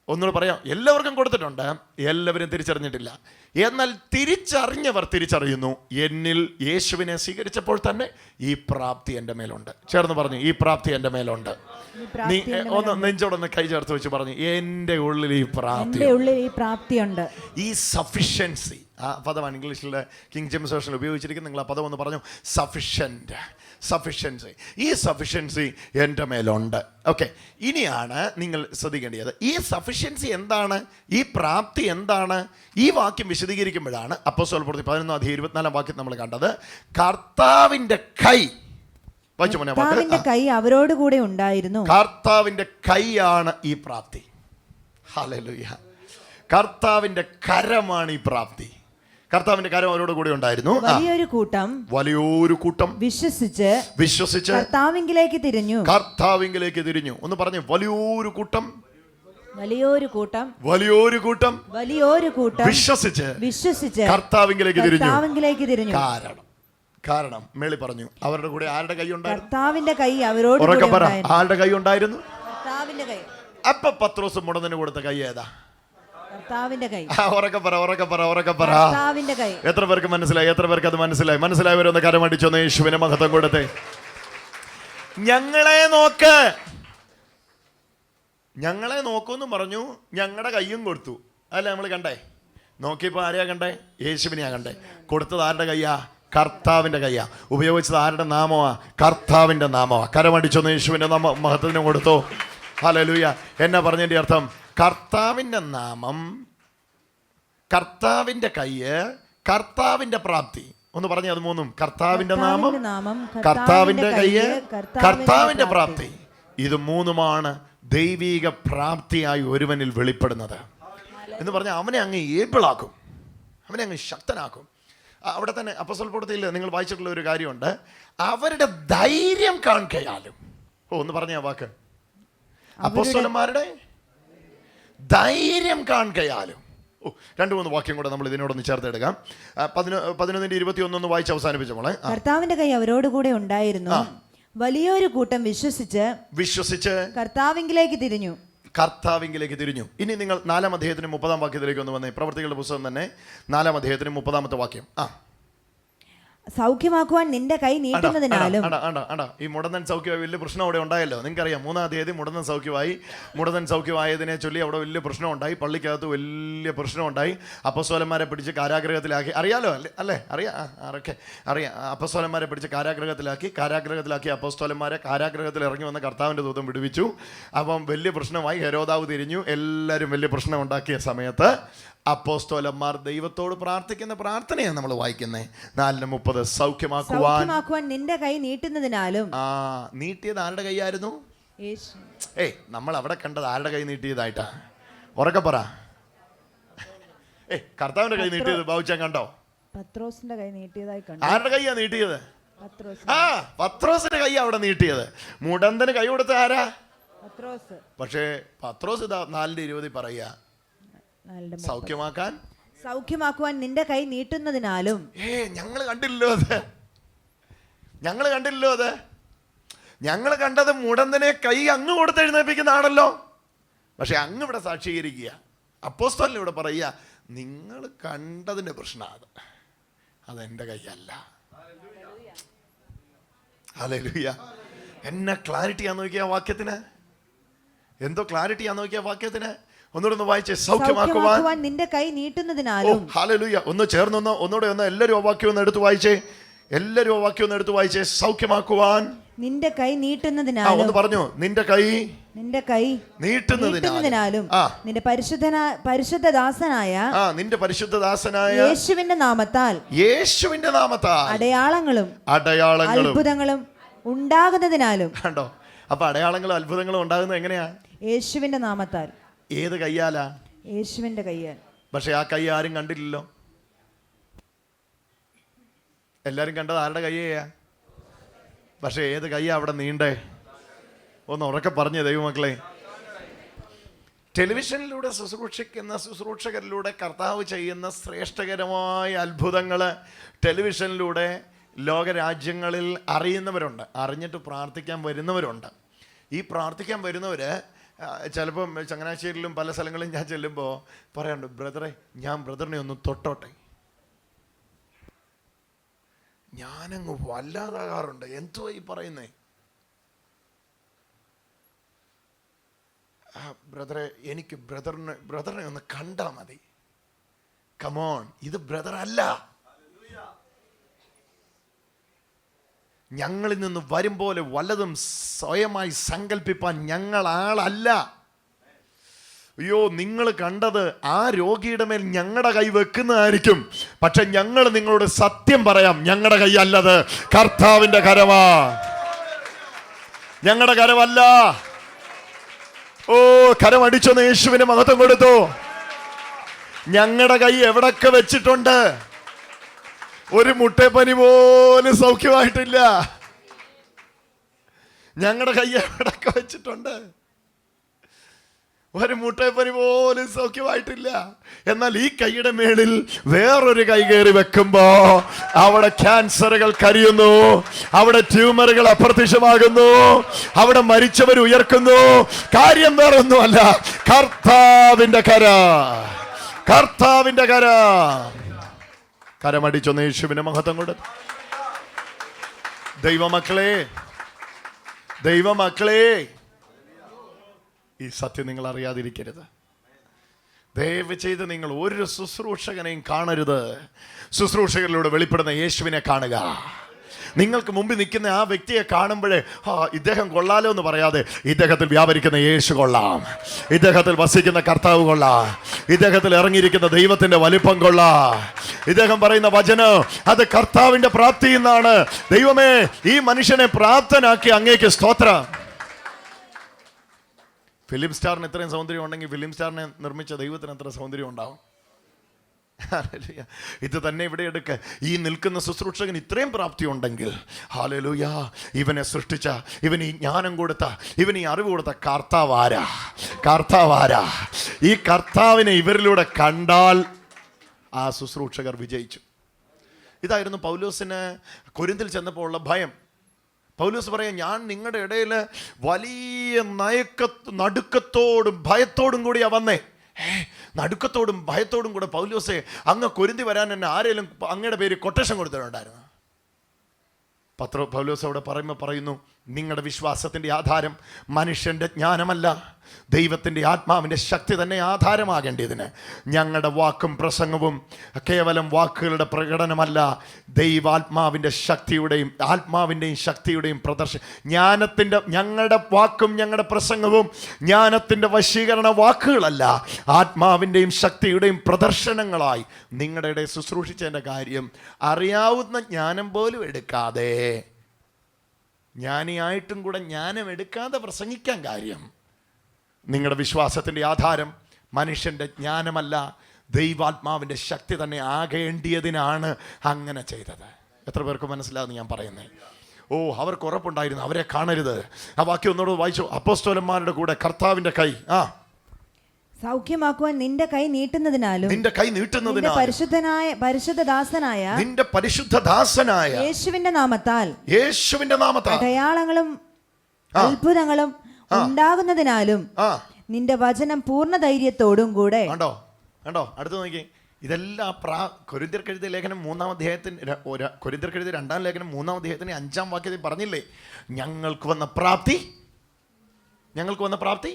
ഒന്നുകൂടെ പറയാം, എല്ലാവർക്കും കൊടുത്തിട്ടുണ്ട്, എല്ലാവരും തിരിച്ചറിഞ്ഞിട്ടില്ല. എന്നാൽ തിരിച്ചറിഞ്ഞവർ തിരിച്ചറിയുന്നു, എന്നിൽ യേശുവിനെ സ്വീകരിച്ചപ്പോൾ തന്നെ ഈ പ്രാപ്തി എൻ്റെ മേലുണ്ട്. ചേർന്ന് പറഞ്ഞു, ഈ പ്രാപ്തി എൻ്റെ മേലുണ്ട്. നീ ഒന്ന് നെഞ്ചോടൊന്ന് കൈ ചേർത്ത് വെച്ച് പറഞ്ഞു, എൻ്റെ ഉള്ളിൽ ഈ പ്രാപ്തിയുണ്ട്. ഈ സഫിഷ്യൻസി, ആ പദമാണ് ഇംഗ്ലീഷിലെ കിങ് ജെയിംസ് വേർഷനിൽ ഉപയോഗിച്ചിരിക്കുന്നത്. നിങ്ങൾ ആ പദം ഒന്ന് പറഞ്ഞു, സഫിഷ്യൻസി. ഈ സഫിഷ്യൻസി എൻ്റെ മേലുണ്ട്. ഓക്കെ, ഇനിയാണ് നിങ്ങൾ ശ്രദ്ധിക്കേണ്ടത്, ഈ സഫിഷ്യൻസി എന്താണ്, ഈ പ്രാപ്തി എന്താണ്? ഈ വാക്യം വിശദീകരിക്കുമ്പോഴാണ് അപ്പോസ്തല പ്രവൃത്തി 11:24 വാക്യം നമ്മൾ കണ്ടത്, കർത്താവിൻ്റെ കൈ. കർത്താവിന്റെ കൈ അവരോട് കൂടെ ഉണ്ടായിരുന്നു. കർത്താവിന്റെ കൈയാണ് ഈ പ്രാപ്തി. ഹല്ലേലൂയ. കർത്താവിന്റെ കരമാണ് ഈ പ്രാപ്തി. കർത്താവിന്റെ കരം അവരോട് കൂടെ ഉണ്ടായിരുന്നു. വലിയൊരു കൂട്ടം വിശ്വസിച്ച് കർത്താവിങ്കിലേക്ക് തിരിഞ്ഞു. ഒന്ന് പറഞ്ഞു, വലിയൊരു കൂട്ടം വിശ്വസിച്ച് കർത്താവിങ്കിലേക്ക് തിരിഞ്ഞു. കാരണം മേളി പറഞ്ഞു, അവരുടെ കൂടെ ആരുടെ കൈ ഉണ്ടായിരുന്നു? കർത്താവിന്റെ കൈ അവരോട് കൂടെ ഉണ്ടായിരുന്നു. ആരുടെ കൈ ഉണ്ടായിരുന്നു? കർത്താവിന്റെ കൈ. അപ്പൊ പത്രോസ് മുടന്തന് കൊടുത്ത കൈ ഏതാ? കർത്താവിന്റെ കൈ. ഉറക്കെ പറ. എത്ര പേർക്ക് മനസ്സിലായി? എത്ര പേർക്ക് അത് മനസ്സിലായവരൊന്ന് കരമടിച്ചൊന്ന് യേശുവിനെ മഹത്വം കൊടുത്തേ. ഞങ്ങളെ നോക്കൂന്ന് പറഞ്ഞു, ഞങ്ങളുടെ കയ്യും കൊടുത്തു. അല്ല നമ്മൾ കണ്ടേ? നോക്കിയപ്പോ ആരെയാ കണ്ടേ? യേശുവിനെയാ കണ്ടേ. കൊടുത്തത് ആരുടെ കയ്യാ? കർത്താവിന്റെ കയ്യാ. ഉപയോഗിച്ചത് ആരുടെ നാമമാ? കർത്താവിന്റെ നാമമാ. കരമടിച്ചൊന്ന് യേശുവിന്റെ മഹത്വത്തിനും കൊടുത്തു. ഹല്ലേലൂയ. എന്നാ പറഞ്ഞതിന്റെ അർത്ഥം? കർത്താവിന്റെ നാമം, കർത്താവിന്റെ കയ്യ്, കർത്താവിന്റെ പ്രാപ്തി. ഒന്ന് പറഞ്ഞു അത് മൂന്നും. കർത്താവിന്റെ നാമം, കർത്താവിന്റെ കയ്യ്, കർത്താവിന്റെ പ്രാപ്തി. ഇത് മൂന്നുമാണ് ദൈവിക പ്രാപ്തിയായി ഒരുവനിൽ വെളിപ്പെടുന്നത് എന്ന് പറഞ്ഞാൽ അവനെ അങ്ങ് ഏബിളാക്കും, അവനെ അങ്ങ് ശക്തനാക്കും. അവിടെ തന്നെ അപ്പോസ്തല പ്രവൃത്തിയിൽ നിങ്ങൾ വായിച്ചിട്ടുള്ള ഒരു കാര്യമുണ്ട്, അവരുടെ ധൈര്യം കാണുകയാലും. ഒന്ന് പറഞ്ഞ വാക്ക്, അപ്പോസ്തലന്മാരുടെ ധൈര്യം കാണുകയാലും. 2-3 വാക്യം കൂടെ നമ്മൾ ഇതിനോടൊന്ന് ചേർത്തെടുക്കാം. 11:21 വായിച്ച് അവസാനിപ്പിച്ചപ്പോൾ, കർത്താവിന്റെ കൈ അവരോട് കൂടെ ഉണ്ടായിരുന്നു, വലിയൊരു കൂട്ടം വിശ്വസിച്ച് കർത്താവിങ്കിലേക്ക് തിരിഞ്ഞു. ഇനി നിങ്ങൾ 4-ാം അധ്യായത്തിന് 30-ാം വാക്യത്തിലേക്ക് ഒന്ന് വന്നേ. പ്രവൃത്തികളുടെ പുസ്തകം തന്നെ 4-ാം അധ്യായത്തിന് 30-ാമത്തെ വാക്യം. സൗഖ്യമാക്കുവാൻ നിന്റെ കൈ നീട്ടുന്നതിനാലും. ഈ മുടന്തൻ സൗഖ്യമായി വലിയ പ്രശ്നം അവിടെ ഉണ്ടായല്ലോ. നിങ്ങൾക്കറിയാം, 3-ാം തീയതി മുടന്തൻ സൗഖ്യമായതിനെ ചൊല്ലി അവിടെ വലിയ പ്രശ്നം ഉണ്ടായി. പള്ളിക്കകത്ത് വലിയ പ്രശ്നം ഉണ്ടായി. അപ്പോസ്തലന്മാരെ പിടിച്ച് കാരാഗ്രഹത്തിലാക്കി. അറിയാലോ അല്ലേ? അറിയാം. അപ്പോസ്തലന്മാരെ പിടിച്ച് കാരാഗ്രഹത്തിലാക്കി അപ്പോസ്തലന്മാരെ കാരാഗ്രഹത്തിൽ ഇറങ്ങി വന്ന കർത്താവിൻ്റെ ദൂതൻ വിടുവിച്ചു. അപ്പം വലിയ പ്രശ്നമായി. ഹെരോദാവ് തിരിഞ്ഞു. എല്ലാവരും വലിയ പ്രശ്നം ഉണ്ടാക്കിയ സമയത്ത് അപ്പോസ്തലന്മാർ ദൈവത്തോട് പ്രാർത്ഥിക്കുന്ന പ്രാർത്ഥനയാണ് നമ്മൾ വായിക്കുന്നത്. 4:30 സൗഖ്യമാക്കുവാൻ നിന്റെ കൈ നീട്ടുന്നതിനാലും. നീട്ടിയത് ആരുടെ കൈയായിരുന്നു? നമ്മൾ അവിടെ കണ്ടത് ആരുടെ കൈ നീട്ടിയതായിട്ടാ? ഉറക്കെ പറ. കർത്താവിന്റെ കൈ നീട്ടിയത് ബാബുച്ചാൻ കണ്ടോ? പത്രോസിന്റെ കൈ നീട്ടിയതായി കണ്ടു. ആരുടെ കൈയാ നീട്ടിയത്? പത്രോസ്. പത്രോസിന്റെ കൈ അവിടെ നീട്ടിയത്. മുടന്തന് കൈ കൊടുത്ത ആരാ? പത്രോസ്. പക്ഷേ പത്രോസ് ഇതാ 4:20 പറയാ, സൗഖ്യമാക്കുവാൻ നിന്റെ കൈ നീട്ടുന്നതിനാലും. ഞങ്ങൾ കണ്ടില്ലല്ലോ അത്. ഞങ്ങൾ കണ്ടത് മുടന്തനെ കൈ അങ്ങ് കൊടുത്ത് എഴുന്നേൽപ്പിക്കുന്ന ആണല്ലോ. പക്ഷെ അങ്ങ് ഇവിടെ സാക്ഷീകരിക്കുക, അപ്പോസ്തലൻ ഇവിടെ പറയുക, നിങ്ങൾ കണ്ടതിന്റെ പ്രശ്നം അതെന്റെ കൈയല്ല. ഹല്ലേലൂയ. എന്നെ ക്ലാരിറ്റിയാന്ന് നോക്കിയ വാക്യത്തിന്, എന്തോ ക്ലാരിറ്റിയാന്ന് നോക്കിയ വാക്യത്തിന്. ഒന്നുകൂടെ വായിച്ചേ, സൗഖ്യമാക്കുവാൻ നിന്റെ കൈ നീട്ടുന്നതിനാലും. ഹല്ലേലൂയ. ഒന്ന് ചേർന്നൊന്ന് ഒന്നുകൂടെ എല്ലാവരും ആ വാക്യം ഒന്ന് എടുത്ത് വായിച്ചേ. സൗഖ്യമാക്കുവാൻ നിന്റെ കൈ നീട്ടുന്നതിനാലും. ഒന്ന് പറഞ്ഞു, നിന്റെ കൈ നീട്ടുന്നതിനാലും നിന്റെ പരിശുദ്ധദാസനായ യേശുവിന്റെ നാമത്താൽ അടയാളങ്ങളും അത്ഭുതങ്ങളും ഉണ്ടാകുന്നതിനാലും. കണ്ടോ? അപ്പൊ അടയാളങ്ങളും അത്ഭുതങ്ങളും ഉണ്ടാകുന്നത് എങ്ങനെയാ? യേശുവിന്റെ നാമത്താൽ. ഏത് കയ്യാലാ? യേശുവിന്റെ കയ്യാൽ. പക്ഷെ ആ കൈ ആരും കണ്ടില്ലല്ലോ. എല്ലാരും കണ്ടത് ആരുടെ കയ്യാ? പക്ഷെ ഏത് കയ്യാ അവിടെ നീണ്ടേ? ഒന്ന് ഉറക്കെ പറഞ്ഞേ ദൈവമക്കളെ. ടെലിവിഷനിലൂടെ ശുശ്രൂഷകരിലൂടെ കർത്താവ് ചെയ്യുന്ന ശ്രേഷ്ഠകരമായ അത്ഭുതങ്ങള് ടെലിവിഷനിലൂടെ ലോകരാജ്യങ്ങളിൽ അറിയുന്നവരുണ്ട്, അറിഞ്ഞിട്ട് പ്രാർത്ഥിക്കാൻ വരുന്നവരുണ്ട്. ഈ പ്രാർത്ഥിക്കാൻ വരുന്നവര് ചിലപ്പം ചങ്ങനാശ്ശേരിയിലും പല സ്ഥലങ്ങളിലും ഞാൻ ചെല്ലുമ്പോൾ പറയാറുണ്ട്, ബ്രദറെ ഞാൻ ബ്രദറിനെ ഒന്ന് തൊട്ടോട്ടെ. ഞാനങ്ങ് വല്ലാതാകാറുണ്ട്. എന്തുവാ ഈ പറയുന്നേ? ബ്രദറെ, എനിക്ക് ബ്രദറിനെ ഒന്ന് കണ്ടാ മതി. കമോൺ, ഇത് ബ്രദർ അല്ല. ഞങ്ങളിൽ നിന്ന് വരും പോലെ വല്ലതും സ്വയമായി സങ്കല്പിപ്പാൻ ഞങ്ങൾ ആളല്ല. അയ്യോ, നിങ്ങൾ കണ്ടത് ആ രോഗിയുടെ മേൽ ഞങ്ങളുടെ കൈ വെക്കുന്നതായിരിക്കും. പക്ഷെ ഞങ്ങൾ നിങ്ങളോട് സത്യം പറയാം, ഞങ്ങളുടെ കൈ അല്ലത്, കർത്താവിന്റെ കരമാ, ഞങ്ങളുടെ കരമല്ല. ഓ, കരമടിച്ചൊന്ന് യേശുവിന് മഹത്വം കൊടുത്തു. ഞങ്ങളുടെ കൈ എവിടൊക്കെ വെച്ചിട്ടുണ്ട്? ഒരു മുട്ടേപ്പനി പോലും സൗഖ്യമായിട്ടില്ല. ഞങ്ങളുടെ കൈ എവിടൊക്കെ വെച്ചിട്ടുണ്ട്? ഒരു മുട്ടേപ്പനി പോലും സൗഖ്യമായിട്ടില്ല. എന്നാൽ ഈ കൈയുടെ മേളിൽ വേറൊരു കൈ കയറി വെക്കുമ്പോ അവിടെ ക്യാൻസറുകൾ കരിയുന്നു, അവിടെ ട്യൂമറുകൾ അപ്രത്യക്ഷമാകുന്നു, അവിടെ മരിച്ചവർ ഉയർക്കുന്നു. കാര്യം വേറൊന്നുമല്ല, കർത്താവിന്റെ കര. കരമടിച്ചൊന്ന് യേശുവിനെ മഹത്വം കൊടുത്തു. ദൈവമക്കളെ, ഈ സത്യം നിങ്ങൾ അറിയാതിരിക്കരുത്. ദയവ് ചെയ്ത് നിങ്ങൾ ഒരു ശുശ്രൂഷകനെയും കാണരുത്. ശുശ്രൂഷകരിലൂടെ വെളിപ്പെടുന്ന യേശുവിനെ കാണുക. നിങ്ങൾക്ക് മുമ്പിൽ നിൽക്കുന്ന ആ വ്യക്തിയെ കാണുമ്പോഴേ ഇദ്ദേഹം കൊള്ളാലോ എന്ന് പറയാതെ, ഇദ്ദേഹത്തിൽ വ്യാപരിക്കുന്ന യേശു കൊള്ളാം, ഇദ്ദേഹത്തിൽ വസിക്കുന്ന കർത്താവ് കൊള്ളാം, ഇദ്ദേഹത്തിൽ ഇറങ്ങിയിരിക്കുന്ന ദൈവത്തിന്റെ വലിപ്പം കൊള്ളാം, ഇദ്ദേഹം പറയുന്ന വചനം അത് കർത്താവിന്റെ പ്രാപ്തിയിൽ നിന്നാണ്. ദൈവമേ, ഈ മനുഷ്യനെ പ്രാപ്തനാക്കി അങ്ങേക്ക് സ്തോത്രം. ഫിലിം സ്റ്റാറിന് ഇത്രയും സൗന്ദര്യം ഉണ്ടെങ്കിൽ ഫിലിം സ്റ്റാറിനെ നിർമ്മിച്ച ദൈവത്തിന് എത്ര സൗന്ദര്യം ഉണ്ടാവും? ഇത് തന്നെ ഇവിടെ എടുക്ക. ഈ നിൽക്കുന്ന ശുശ്രൂഷകൻ ഇത്രയും പ്രാപ്തി ഉണ്ടെങ്കിൽ, ഹല്ലേലൂയ, ഇവനെ സൃഷ്ടിച്ച, ഇവന് ഈ ജ്ഞാനം കൊടുത്ത, ഇവന് ഈ അറിവ് കൊടുത്ത കർത്താവാരാ. ഈ കർത്താവിനെ ഇവരിലൂടെ കണ്ടാൽ ആ ശുശ്രൂഷകർ വിജയിച്ചു. ഇതായിരുന്നു പൗലോസിന് കൊരിന്തിൽ ചെന്നപ്പോൾ ഉള്ള ഭയം. പൗലോസ് പറയാം, ഞാൻ നിങ്ങളുടെ ഇടയിൽ വലിയ നടുക്കത്തോടും ഭയത്തോടും കൂടിയാ വന്നേ. നടുക്കത്തോടും ഭയത്തോടും കൂടെ പൗലോസെ, അങ്ങ് കൊരിന്തി വരാൻ എന്നെ ആരെങ്കിലും അങ്ങയുടെ പേര് കൊട്ടേഷൻ കൊടുത്തിട്ടുണ്ടായിരുന്നു? പൗലോസ് അവിടെ പറയുന്നു, നിങ്ങളുടെ വിശ്വാസത്തിൻ്റെ ആധാരം മനുഷ്യൻ്റെ ജ്ഞാനമല്ല, ദൈവത്തിൻ്റെ ആത്മാവിൻ്റെ ശക്തി തന്നെ ആധാരമാകേണ്ടതിന് ഞങ്ങളുടെ വാക്കും പ്രസംഗവും കേവലം വാക്കുകളുടെ പ്രകടനമല്ല, ദൈവാത്മാവിൻ്റെ ശക്തിയുടെയും പ്രദർശനം. ഞങ്ങളുടെ വാക്കും ഞങ്ങളുടെ പ്രസംഗവും ജ്ഞാനത്തിൻ്റെ വശീകരണ വാക്കുകളല്ല, ആത്മാവിൻ്റെയും ശക്തിയുടെയും പ്രദർശനങ്ങളായി നിങ്ങളുടെ ഇടയിൽ ശുശ്രൂഷിച്ചതിൻ്റെ കാര്യം അറിയാവുന്ന ജ്ഞാനം പോലും എടുക്കാതെ, ജ്ഞാനിയായിട്ടും കൂടെ ജ്ഞാനം എടുക്കാതെ പ്രസംഗിക്കാൻ കാര്യം. നിങ്ങളുടെ വിശ്വാസത്തിൻ്റെ ആധാരം മനുഷ്യൻ്റെ ജ്ഞാനമല്ല, ദൈവാത്മാവിൻ്റെ ശക്തി തന്നെ ആകേണ്ടിയതിനാണ് അങ്ങനെ ചെയ്തത്. എത്ര പേർക്ക് മനസ്സിലാകുന്നു ഞാൻ പറയുന്നത്? ഓ, അവർക്ക് ഉറപ്പുണ്ടായിരുന്നു അവരെ കാണരുത്. ആ വാക്യം ഒന്നുകൂടെ വായിച്ചു. അപ്പോസ്തലന്മാരുടെ കൂടെ കർത്താവിന്റെ കൈ സൗഖ്യമാക്കുവാൻ നിന്റെ കൈ നീട്ടുന്നതിനാലും നിന്റെ പരിശുദ്ധദാസനായ യേശുവിന്റെ നാമത്താൽ അടയാളങ്ങളും അത്ഭുതങ്ങളും ഉണ്ടാകുന്നതിനാലും നിന്റെ വചനം പൂർണ്ണ ധൈര്യത്തോടും കൂടെ. കണ്ടോ കണ്ടോ, അടുത്ത് നോക്കി. ഇതെല്ലാം കൊരിന്ത്യർക്കെഴുതിയ ലേഖനം 3-ാം അധ്യായത്തിന് കൊരിന്ത്യർക്കെഴുതിയ 2-ാം ലേഖനം 3-ാം അധ്യായത്തിന് 5-ാം വാക്യത്തിൽ പറഞ്ഞില്ലേ, ഞങ്ങൾക്ക് വന്ന പ്രാപ്തി.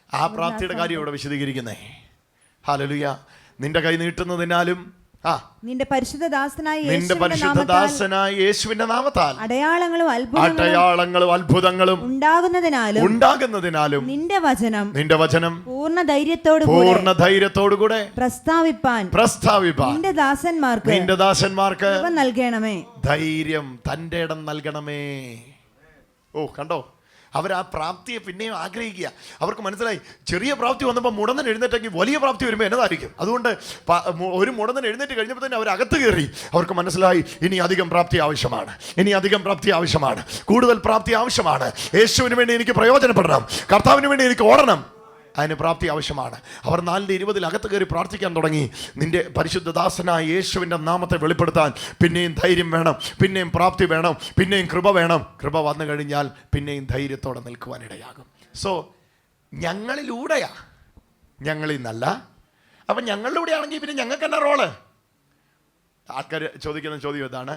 ആ പ്രാപ്തിയുടെ കാര്യം ഇവിടെ വിശദീകരിക്കുന്നേ. ഹല്ലേലൂയ. നിന്റെ കൈ നീട്ടുന്നതിനാലും നിന്റെ പരിശുദ്ധദാസനായ യേശുവിന്റെ നാമത്താൽ അടയാളങ്ങളും അത്ഭുതങ്ങളും ഉണ്ടാകുന്നതിനാലും നിന്റെ വചനം പൂർണ്ണ ധൈര്യത്തോടുകൂടെ പ്രസ്താവിപ്പാൻ നിന്റെ ദാസന്മാർക്ക് നൽകണമേ. ധൈര്യം, തന്റെ ഇടം നൽകണമേ. ഓ, കണ്ടോ, അവർ ആ പ്രാപ്തിയെ പിന്നെയും ആഗ്രഹിക്കുക. അവർക്ക് മനസ്സിലായി, ചെറിയ പ്രാപ്തി വന്നപ്പോൾ മുടന്തൻ എഴുന്നേറ്റെങ്കിൽ വലിയ പ്രാപ്തി വരുമ്പോൾ എന്നതായിരിക്കും. അതുകൊണ്ട് ഒരു മുടന്തൻ എഴുന്നേറ്റ് കഴിഞ്ഞപ്പോൾ തന്നെ അവർ അകത്ത് കയറി. അവർക്ക് മനസ്സിലായി, ഇനി അധികം പ്രാപ്തി ആവശ്യമാണ്, കൂടുതൽ പ്രാപ്തി ആവശ്യമാണ്. യേശുവിന് വേണ്ടി എനിക്ക് പ്രയോജനപ്പെടണം, കർത്താവിന് വേണ്ടി എനിക്ക് ഓടണം, അതിന് പ്രാപ്തി ആവശ്യമാണ്. അവർ 4:20 അകത്ത് കയറി പ്രാർത്ഥിക്കാൻ തുടങ്ങി. നിന്റെ പരിശുദ്ധദാസനായ യേശുവിൻ്റെ നാമത്തെ വെളിപ്പെടുത്താൻ പിന്നെയും ധൈര്യം വേണം, പിന്നെയും പ്രാപ്തി വേണം, പിന്നെയും കൃപ വേണം. കൃപ വന്നു കഴിഞ്ഞാൽ പിന്നെയും ധൈര്യത്തോടെ നിൽക്കുവാനിടയാകും. സോ ഞങ്ങളിലൂടെയാ, ഞങ്ങളിൽ നിന്നല്ല. അപ്പം ഞങ്ങളിലൂടെ ആണെങ്കിൽ പിന്നെ ഞങ്ങൾക്ക് എന്നാ റോള്? ആൾക്കാർ ചോദിക്കുന്ന ചോദ്യം ഇതാണ്,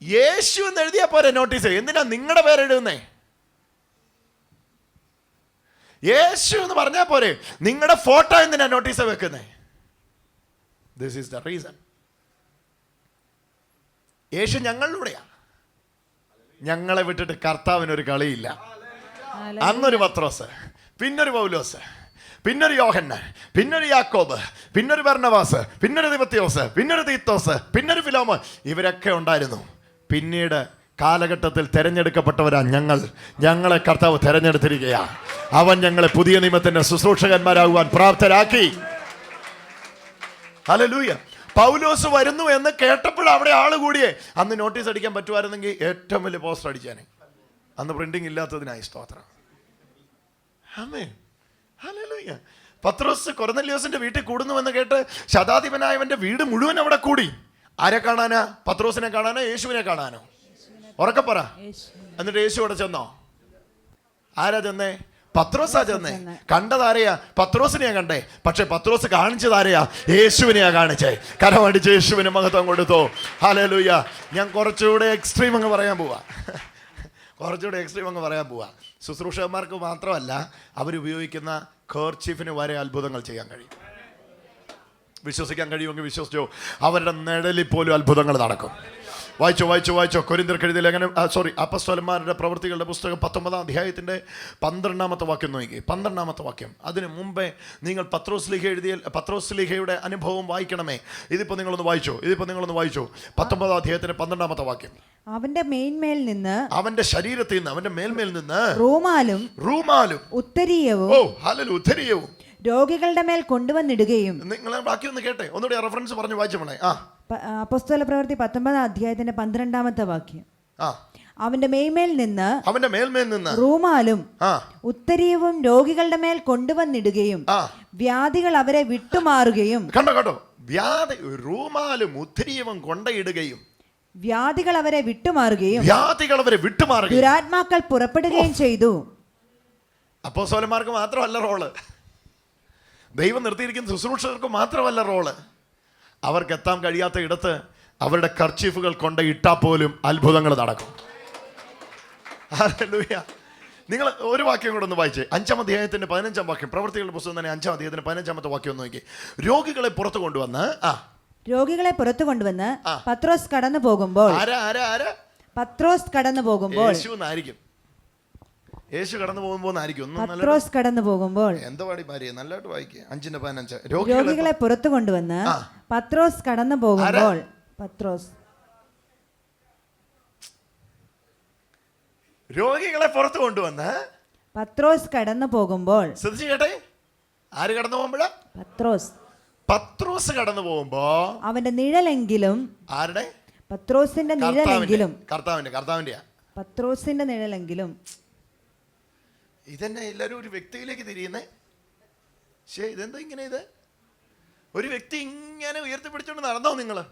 യേശു എന്ന് എഴുതിയാൽ പോരെ നോട്ടീസ്, എന്തിനാ നിങ്ങളുടെ പേരെഴുതുന്നേ? യേശു എന്ന് പറഞ്ഞാൽ പോരെ, നിങ്ങളുടെ ഫോട്ടോ എന്തിനാ നോട്ടീസ് വെക്കുന്നേ? This is the reason. യേശു ഞങ്ങളിലൂടെയാ. ഞങ്ങളെ വിട്ടിട്ട് കർത്താവിനൊരു കളിയില്ല. അന്നൊരു പത്രോസ്, പിന്നൊരു പൗലോസ്, പിന്നൊരു യോഹന്നാൻ, പിന്നൊരു യാക്കോബ്, പിന്നൊരു ബർന്നബാസ്, പിന്നൊരു തിമോത്തിയോസ്, പിന്നൊരു തീത്തോസ്, പിന്നൊരു ഫിലോമോൻ. ഇവരൊക്കെ ഉണ്ടായിരുന്നു. പിന്നീട് കാലഘട്ടത്തിൽ തെരഞ്ഞെടുക്കപ്പെട്ടവരാ ഞങ്ങളെ കർത്താവ് തെരഞ്ഞെടുത്തിരിക്കുകയാ. അവൻ ഞങ്ങളെ പുതിയ നിയമത്തിന്റെ ശുശ്രൂഷകന്മാരാകുവാൻ പ്രാപ്തരാക്കി. ഹല്ലേലൂയ. പൗലോസ് വരുന്നു എന്ന് കേട്ടപ്പോൾ അവിടെ ആള് കൂടിയേ. അന്ന് നോട്ടീസ് അടിക്കാൻ പറ്റുമായിരുന്നെങ്കിൽ ഏറ്റവും വലിയ പോസ്റ്റർ അടിച്ചാനെ. അന്ന് പ്രിന്റിംഗ് ഇല്ലാത്തതിനായി സ്തോത്രം. ആമേൻ. ഹല്ലേലൂയ. പത്രോസ് കൊർന്നല്യോസിന്റെ വീട്ടിൽ കൂടുന്നുവെന്ന് കേട്ട് ശതാധിപനായവന്റെ വീട് മുഴുവൻ അവിടെ കൂടി. ആരെ കാണാനാ? പത്രോസിനെ കാണാനോ യേശുവിനെ കാണാനോ? ഉറക്കെ പറ. എന്നിട്ട് യേശു അവിടെ ചെന്നോ? ആരാ ചെന്നേ? പത്രോസാ ചെന്നേ. കണ്ടതാരെയാ? പത്രോസിനെയാ കണ്ടേ. പക്ഷെ പത്രോസ് കാണിച്ചതാരെയാ? യേശുവിനെയാ കാണിച്ചേ. കരമടിച്ച് യേശുവിന് മഹത്വം കൊടുത്തോ. ഹല്ലേലൂയ. ഞാൻ കുറച്ചുകൂടെ എക്സ്ട്രീം അങ്ങ് പറയാൻ പോവാ. ശുശ്രൂഷകന്മാർക്ക് മാത്രമല്ല, അവരുപയോഗിക്കുന്ന കർച്ചീഫിന് വരെ അത്ഭുതങ്ങൾ ചെയ്യാൻ കഴിയും. വിശ്വസിക്കാൻ കഴിയുമെങ്കിൽ വിശ്വസിച്ചോ. അവരുടെ നിഴലിൽ പോലും അത്ഭുതങ്ങൾ നടക്കും. വായിച്ചോ. കൊരിന്ത്യർക്കെഴുതിയ ലേഖനം, അപ്പോസ്തലന്മാരുടെ പ്രവൃത്തികളുടെ പുസ്തകം 19-ാം അധ്യായത്തിന്റെ 12-ാമത്തെ വാക്യം നോക്കി. 12-ാമത്തെ വാക്യം. അതിന് മുമ്പേ നിങ്ങൾ പത്രോസ് ലീഹയുടെ അനുഭവം വായിക്കണമേ. ഇതിപ്പോ നിങ്ങളൊന്ന് വായിച്ചോ. 19-ാം അധ്യായത്തിന്റെ 12-ാമത്തെ വാക്യം. അവന്റെ മേന്മേൽ നിന്ന്, അവന്റെ ശരീരത്തിൽ നിന്ന്, അവന്റെ മേൽമേൽ നിന്ന് റൂമാലും ഉത്തരീയവും രോഗികളുടെ മേൽ കൊണ്ടുവന്നിടുകയും. നിങ്ങളെ ബാക്കി ഒന്ന് കേട്ടെ, ഒന്നുകൂടി റെഫറൻസ് പറഞ്ഞു വായിച്ചോളെ. അപ്പോസ്തല പ്രവൃത്തി 19-ാം അധ്യായത്തിന്റെ 12-ാമത്തെ വാക്യം. അവന്റെ മേൽമേൽ നിന്ന് റൂമാലും ഉത്തരീയവും രോഗികളുടെ മേൽ കൊണ്ടുവന്നിടുകയും വ്യാധികൾ അവരെ വിട്ടുമാറുകയും. കണ്ടോ, റൂമാലും ഉത്തരീയവും കൊണ്ടയിടുകയും വ്യാധികൾ അവരെ വിട്ടുമാറുകയും ദുരാത്മാക്കൾ പുറപ്പെടുകയും ചെയ്തു. അപ്പോസ്തലന്മാർക്ക് മാത്രമല്ല റോള്, ദൈവം നിർത്തിയിരിക്കുന്ന ശുശ്രൂഷകർക്ക് മാത്രമല്ല റോള്. അവർക്ക് എത്താൻ കഴിയാത്ത ഇടത്ത് അവരുടെ കർച്ചീഫുകൾ കൊണ്ട് ഇട്ടാൽ പോലും അത്ഭുതങ്ങൾ നടക്കും. ഹല്ലേലൂയ. നിങ്ങൾ ഒരു വാക്യം കൂടെ ഒന്ന് വായിച്ചേ. 5-ാം അധ്യായത്തിന്റെ 15-ാം വാക്യം. പ്രവൃത്തികളുടെ പുസ്തകം തന്നെ 5-ാം അധ്യായത്തിന്റെ 15-ാമത്തെ വാക്യം ഒന്ന് നോക്കി. രോഗികളെ പുറത്തു കൊണ്ടുവന്ന് പത്രോസ് കടന്നു പോകുമ്പോൾ യേശു കടന്നു പോകുമ്പോന്നായിരിക്കും. പത്രോസ് കടന്നു പോകുമ്പോൾ എന്താടി ഭാര്യ നല്ലതായിട്ട് വായിക്കുക. 5-15 രോഗികളെ പുറത്തു കൊണ്ടുവന്ന് പത്രോസ് കടന്നു പോകുമ്പോൾ രോഗികളെ പുറത്തു കൊണ്ടുവന്ന് പത്രോസ് കടന്നു പോകുമ്പോൾ. ശ്രദ്ധിച്ചു കേട്ടെ, ആര് കടന്നു പോകുമ്പോഴാ? പത്രോസ് കടന്നു പോകുമ്പോ അവന്റെ നിഴലെങ്കിലും, ആരുടെ? പത്രോസിന്റെ നിഴലെങ്കിലും, കർത്താവിന്റെ പത്രോസിന്റെ നിഴലെങ്കിലും. ഇതന്നെ എല്ലാരും ഒരു വ്യക്തിയിലേക്ക് തിരിയുന്നേ. ശേ, ഇതെന്താ ഇങ്ങനെ? ഇത് ഒരു വ്യക്തി ഇങ്ങനെ ഉയർത്തിപ്പിടിച്ചോണ്ട് നടന്നോ നിങ്ങള്?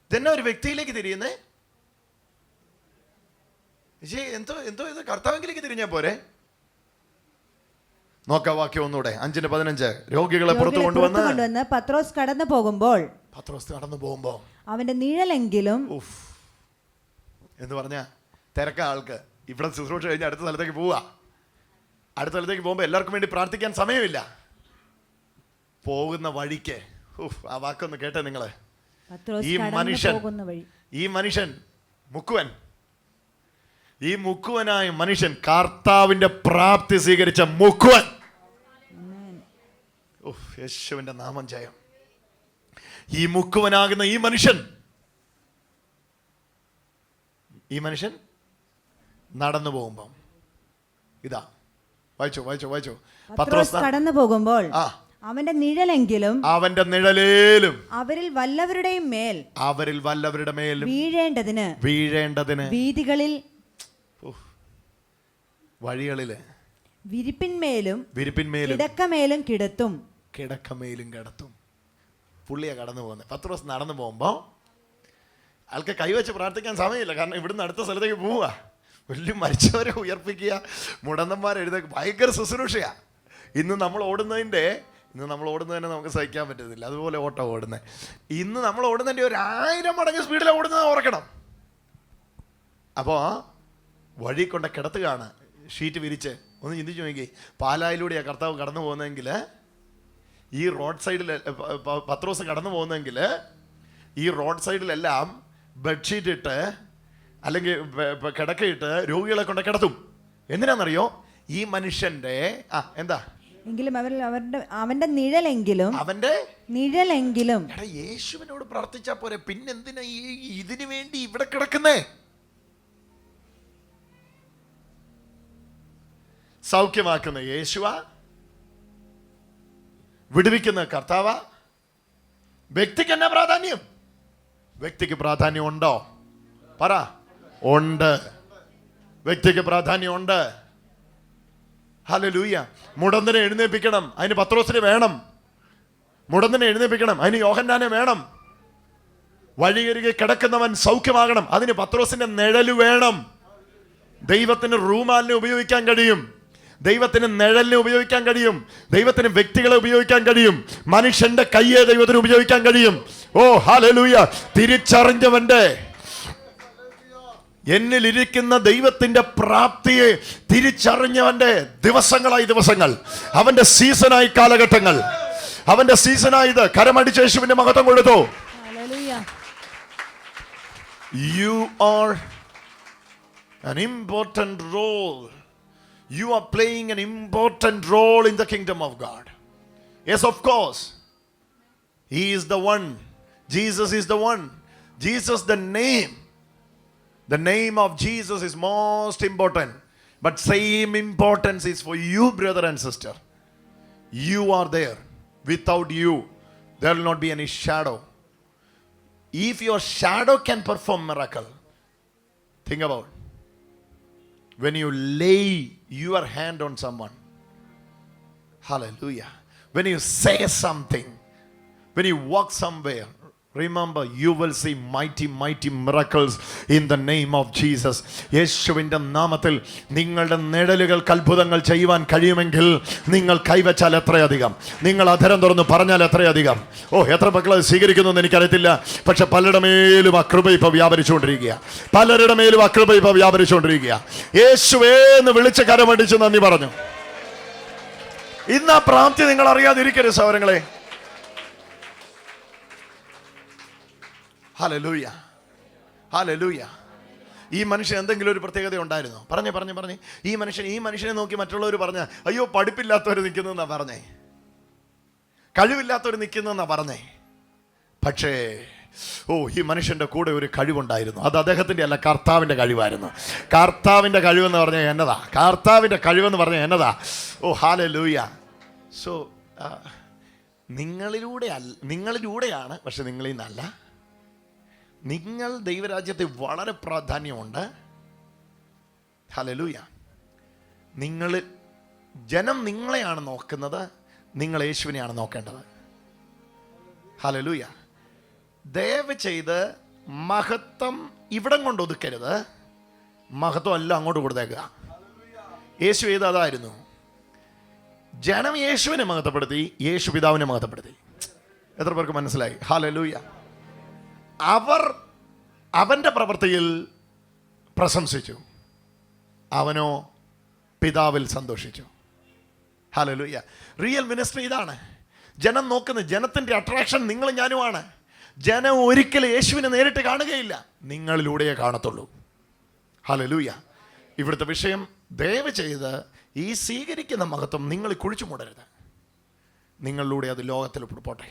ഇതന്നെ ഒരു വ്യക്തിയിലേക്ക് തിരിയുന്നേ. ശേ, എന്തോ ഇത് കർത്താവിലേക്ക് തിരിഞ്ഞാ പോരെ? നോക്കാം വാക്യം ഒന്നുകൂടെ, 5:15. രോഗികളെ പുറത്തു കൊണ്ടുവന്ന് പത്രോസ് കടന്നു പോകുമ്പോൾ അവന്റെ നിഴലെങ്കിലും എന്ന് പറഞ്ഞ തിരക്ക ആൾക്ക് ഇവിടെ ശുശ്രൂഷ കഴിഞ്ഞ് അടുത്ത സ്ഥലത്തേക്ക് പോവുക. അടുത്ത സ്ഥലത്തേക്ക് പോകുമ്പോൾ എല്ലാവർക്കും വേണ്ടി പ്രാർത്ഥിക്കാൻ സമയമില്ല. പോകുന്ന വഴിക്ക് ആ വാക്കൊന്ന് കേട്ടെ നിങ്ങള്. ഈ മനുഷ്യൻ മുക്കുവൻ, ഈ മുക്കുവനായ മനുഷ്യൻ, കർത്താവിന്റെ പ്രാപ്തി സ്വീകരിച്ച മുക്കുവൻ. യേശുവിന്റെ നാമം ജയം. ഈ മുക്കുവനാകുന്ന ഈ മനുഷ്യൻ നടന്നു പോകുമ്പം ഇതാ വായിച്ചോ. പത്രോസ് കടന്നു പോകുമ്പോൾ അവന്റെ നിഴലെങ്കിലും അവരിൽ വല്ലവരുടെയും മേൽ വീഴേണ്ടതിന് വീഥികളിൽ, വഴികളില് വിരിപ്പിന്മേലും കിടക്കമേലും കിടത്തും. പുള്ളിയാ കടന്നു പോകുന്നത്. പത്രോസ് നടന്നു പോകുമ്പോ ആൾക്ക് കൈവച്ച് പ്രാർത്ഥിക്കാൻ സമയമില്ല. കാരണം ഇവിടുന്ന് അടുത്ത സ്ഥലത്തേക്ക് പോവുക. വലിയ മരിച്ചവരെ ഉയർപ്പിക്കുക, മുടന്തന്മാരെ എഴുതേക്ക്, ഭയങ്കര ശുശ്രൂഷയാ. ഇന്ന് നമ്മൾ ഓടുന്നതിനെ നമുക്ക് സഹിക്കാൻ പറ്റുന്നില്ല. അതുപോലെ ഓട്ടം ഓടുന്നത്. ഇന്ന് നമ്മൾ ഓടുന്നതിൻ്റെ 1000 മടങ്ങ് സ്പീഡിലാണ് ഓടുന്നത്, ഓർക്കണം. അപ്പോൾ വഴി കൊണ്ട് കിടത്തുകയാണ്, ഷീറ്റ് വിരിച്ച്. ഒന്ന് ചിന്തിച്ചു നോക്കി, പാലായിലൂടെയാണ് കർത്താവ് കടന്നു പോകുന്നതെങ്കിൽ, ഈ റോഡ് സൈഡിൽ പത്രോസ് കടന്നു പോകുന്നതെങ്കിൽ ഈ റോഡ് സൈഡിലെല്ലാം ബെഡ്ഷീറ്റ് ഇട്ട് അല്ലെങ്കിൽ കിടക്കയിട്ട് രോഗികളെ കൊണ്ട് കിടത്തും. എന്തിനാണെന്നറിയോ? ഈ മനുഷ്യന്റെ എന്താ എങ്കിലും അവന്റെ നിഴലെങ്കിലും യേശുവിനോട് പ്രാർത്ഥിച്ചാ പോരെ, പിന്നെന്തിനാ ഇതിനു വേണ്ടി ഇവിടെ കിടക്കുന്നേ? സൗഖ്യമാക്കുന്ന യേശുവാ, വിടുവിക്കുന്ന കർത്താവാ. വ്യക്തിക്ക് എന്നാ പ്രാധാന്യം? വ്യക്തിക്ക് പ്രാധാന്യം ഉണ്ടോ? പറ. ഉണ്ട്. വ്യക്തിക്ക് പ്രാധാന്യം ഉണ്ട്. ഹല്ലേലൂയ. മുടന്തനെ എഴുന്നേൽപ്പിക്കണം, അതിന് പത്രോസിനെ വേണം. മുടന്തനെ എഴുന്നേൽപ്പിക്കണം, അതിന് യോഹന്നാനെ വേണം. വഴിയരികെ കിടക്കുന്നവൻ സൗഖ്യമാകണം, അതിന് പത്രോസിന്റെ നിഴല് വേണം. ദൈവത്തിന് റൂമാലിനെ ഉപയോഗിക്കാൻ കഴിയും, ദൈവത്തിന് നിഴലിനെ ഉപയോഗിക്കാൻ കഴിയും, ദൈവത്തിന് വ്യക്തികളെ ഉപയോഗിക്കാൻ കഴിയും, മനുഷ്യന്റെ കയ്യെ ദൈവത്തിന് ഉപയോഗിക്കാൻ കഴിയും. ഓ ഹല്ലേലൂയ. തിരിച്ചറിഞ്ഞവന്റെ, എന്നിലിരിക്കുന്ന ദൈവത്തിന്റെ പ്രാപ്തിയെ തിരിച്ചറിഞ്ഞവന്റെ ദിവസങ്ങൾ, അവന്റെ സീസണായി കാലഘട്ടങ്ങൾ, അവന്റെ സീസണായത്. കരമടിച്ച് യേശുവിന്റെ മഹത്വം കൊടുത്തു. You are an important role. You are playing an important role in the kingdom of God. Yes, of course. He is the one. Jesus is the one. Jesus, the name. The name of Jesus is most important. But same importance is for you, brother and sister. You are there. Without you, there will not be any shadow. If your shadow can perform miracle, think about when you lay your hand on someone. Hallelujah. When you say something, when you walk somewhere, remember, you will see mighty miracles in the name of Jesus. യേശുവിന്റെ നാമത്തിൽ നിങ്ങളുടെ നിഴലുകൾക്ക് അത്ഭുതങ്ങൾ ചെയ്യുവാൻ കഴിയുമെങ്കിൽ നിങ്ങൾ കൈവച്ചാൽ എത്രയധികം, നിങ്ങൾ അധരം തുറന്ന് പറഞ്ഞാൽ എത്രയധികം. എത്ര മക്കൾ സ്വീകരിക്കുന്നു എന്ന് എനിക്കറിയത്തില്ല. പക്ഷെ പലരുടെ മേലും ആ കൃപ ഇപ്പൊ വ്യാപരിച്ചുകൊണ്ടിരിക്കുക. യേശുവേ എന്ന് വിളിച്ച് കരമടിച്ച് നന്ദി പറഞ്ഞു. ഇന്ന് ആ പ്രാപ്തി നിങ്ങൾ അറിയാതിരിക്കരുത് സഹോദരങ്ങളെ. ഹല്ലേലൂയ. ഈ മനുഷ്യൻ എന്തെങ്കിലും ഒരു പ്രത്യേകത ഉണ്ടായിരുന്നോ? പറഞ്ഞേ. ഈ മനുഷ്യനെ നോക്കി മറ്റുള്ളവർ പറഞ്ഞ, അയ്യോ പഠിപ്പില്ലാത്തവർ നിൽക്കുന്നതെന്നാ പറഞ്ഞേ, കഴിവില്ലാത്തവർ നിൽക്കുന്നതെന്നാ പറഞ്ഞേ. പക്ഷേ ഈ മനുഷ്യന്റെ കൂടെ ഒരു കഴിവുണ്ടായിരുന്നു. അത് അദ്ദേഹത്തിന്റെ അല്ല, കർത്താവിന്റെ കഴിവായിരുന്നു. കർത്താവിന്റെ കഴിവെന്ന് പറഞ്ഞാൽ എന്നതാ? ഹല്ലേലൂയ. സോ നിങ്ങളിലൂടെയാണ്, പക്ഷെ നിങ്ങളിൽ നിന്നല്ല. നിങ്ങൾ ദൈവരാജ്യത്തെ വളരെ പ്രാധാന്യമുണ്ട്. ഹല്ലേലൂയ. ജനം നിങ്ങളെയാണ് നോക്കുന്നത്, നിങ്ങൾ യേശുവിനെയാണ് നോക്കേണ്ടത്. ഹല്ലേലൂയ. ദയവ് ചെയ്ത് മഹത്വം ഇവിടം കൊണ്ട് ഒതുക്കരുത്, മഹത്വം എല്ലാം അങ്ങോട്ട് കൊടുത്തേക്കുക. യേശു ചെയ്ത് അതായിരുന്നു. ജനം യേശുവിനെ മഹത്വപ്പെടുത്തി, യേശു പിതാവിനെ മഹത്വപ്പെടുത്തി. എത്ര പേർക്ക് മനസ്സിലായി? ഹല്ലേലൂയ. അവർ അവൻ്റെ പ്രവൃത്തിയിൽ പ്രശംസിച്ചു, അവനോ പിതാവിൽ സന്തോഷിച്ചു. ഹല്ലേലൂയ. റിയൽ മിനിസ്ട്രി ഇതാണ്. ജനം നോക്കുന്നത്, ജനത്തിൻ്റെ അട്രാക്ഷൻ നിങ്ങൾ ഞാനുമാണ്. ജനം ഒരിക്കലും യേശുവിനെ നേരിട്ട് കാണുകയില്ല, നിങ്ങളിലൂടെയേ കാണത്തുള്ളൂ. ഹല്ലേലൂയ. ഇവിടുത്തെ വിഷയം, ദയവ് ചെയ്ത് ഈ സ്വീകരിക്കുന്ന മഹത്വം നിങ്ങൾ കുഴിച്ചു മൂടരുത്. നിങ്ങളിലൂടെ അത് ലോകത്തിൽ പോട്ടെ,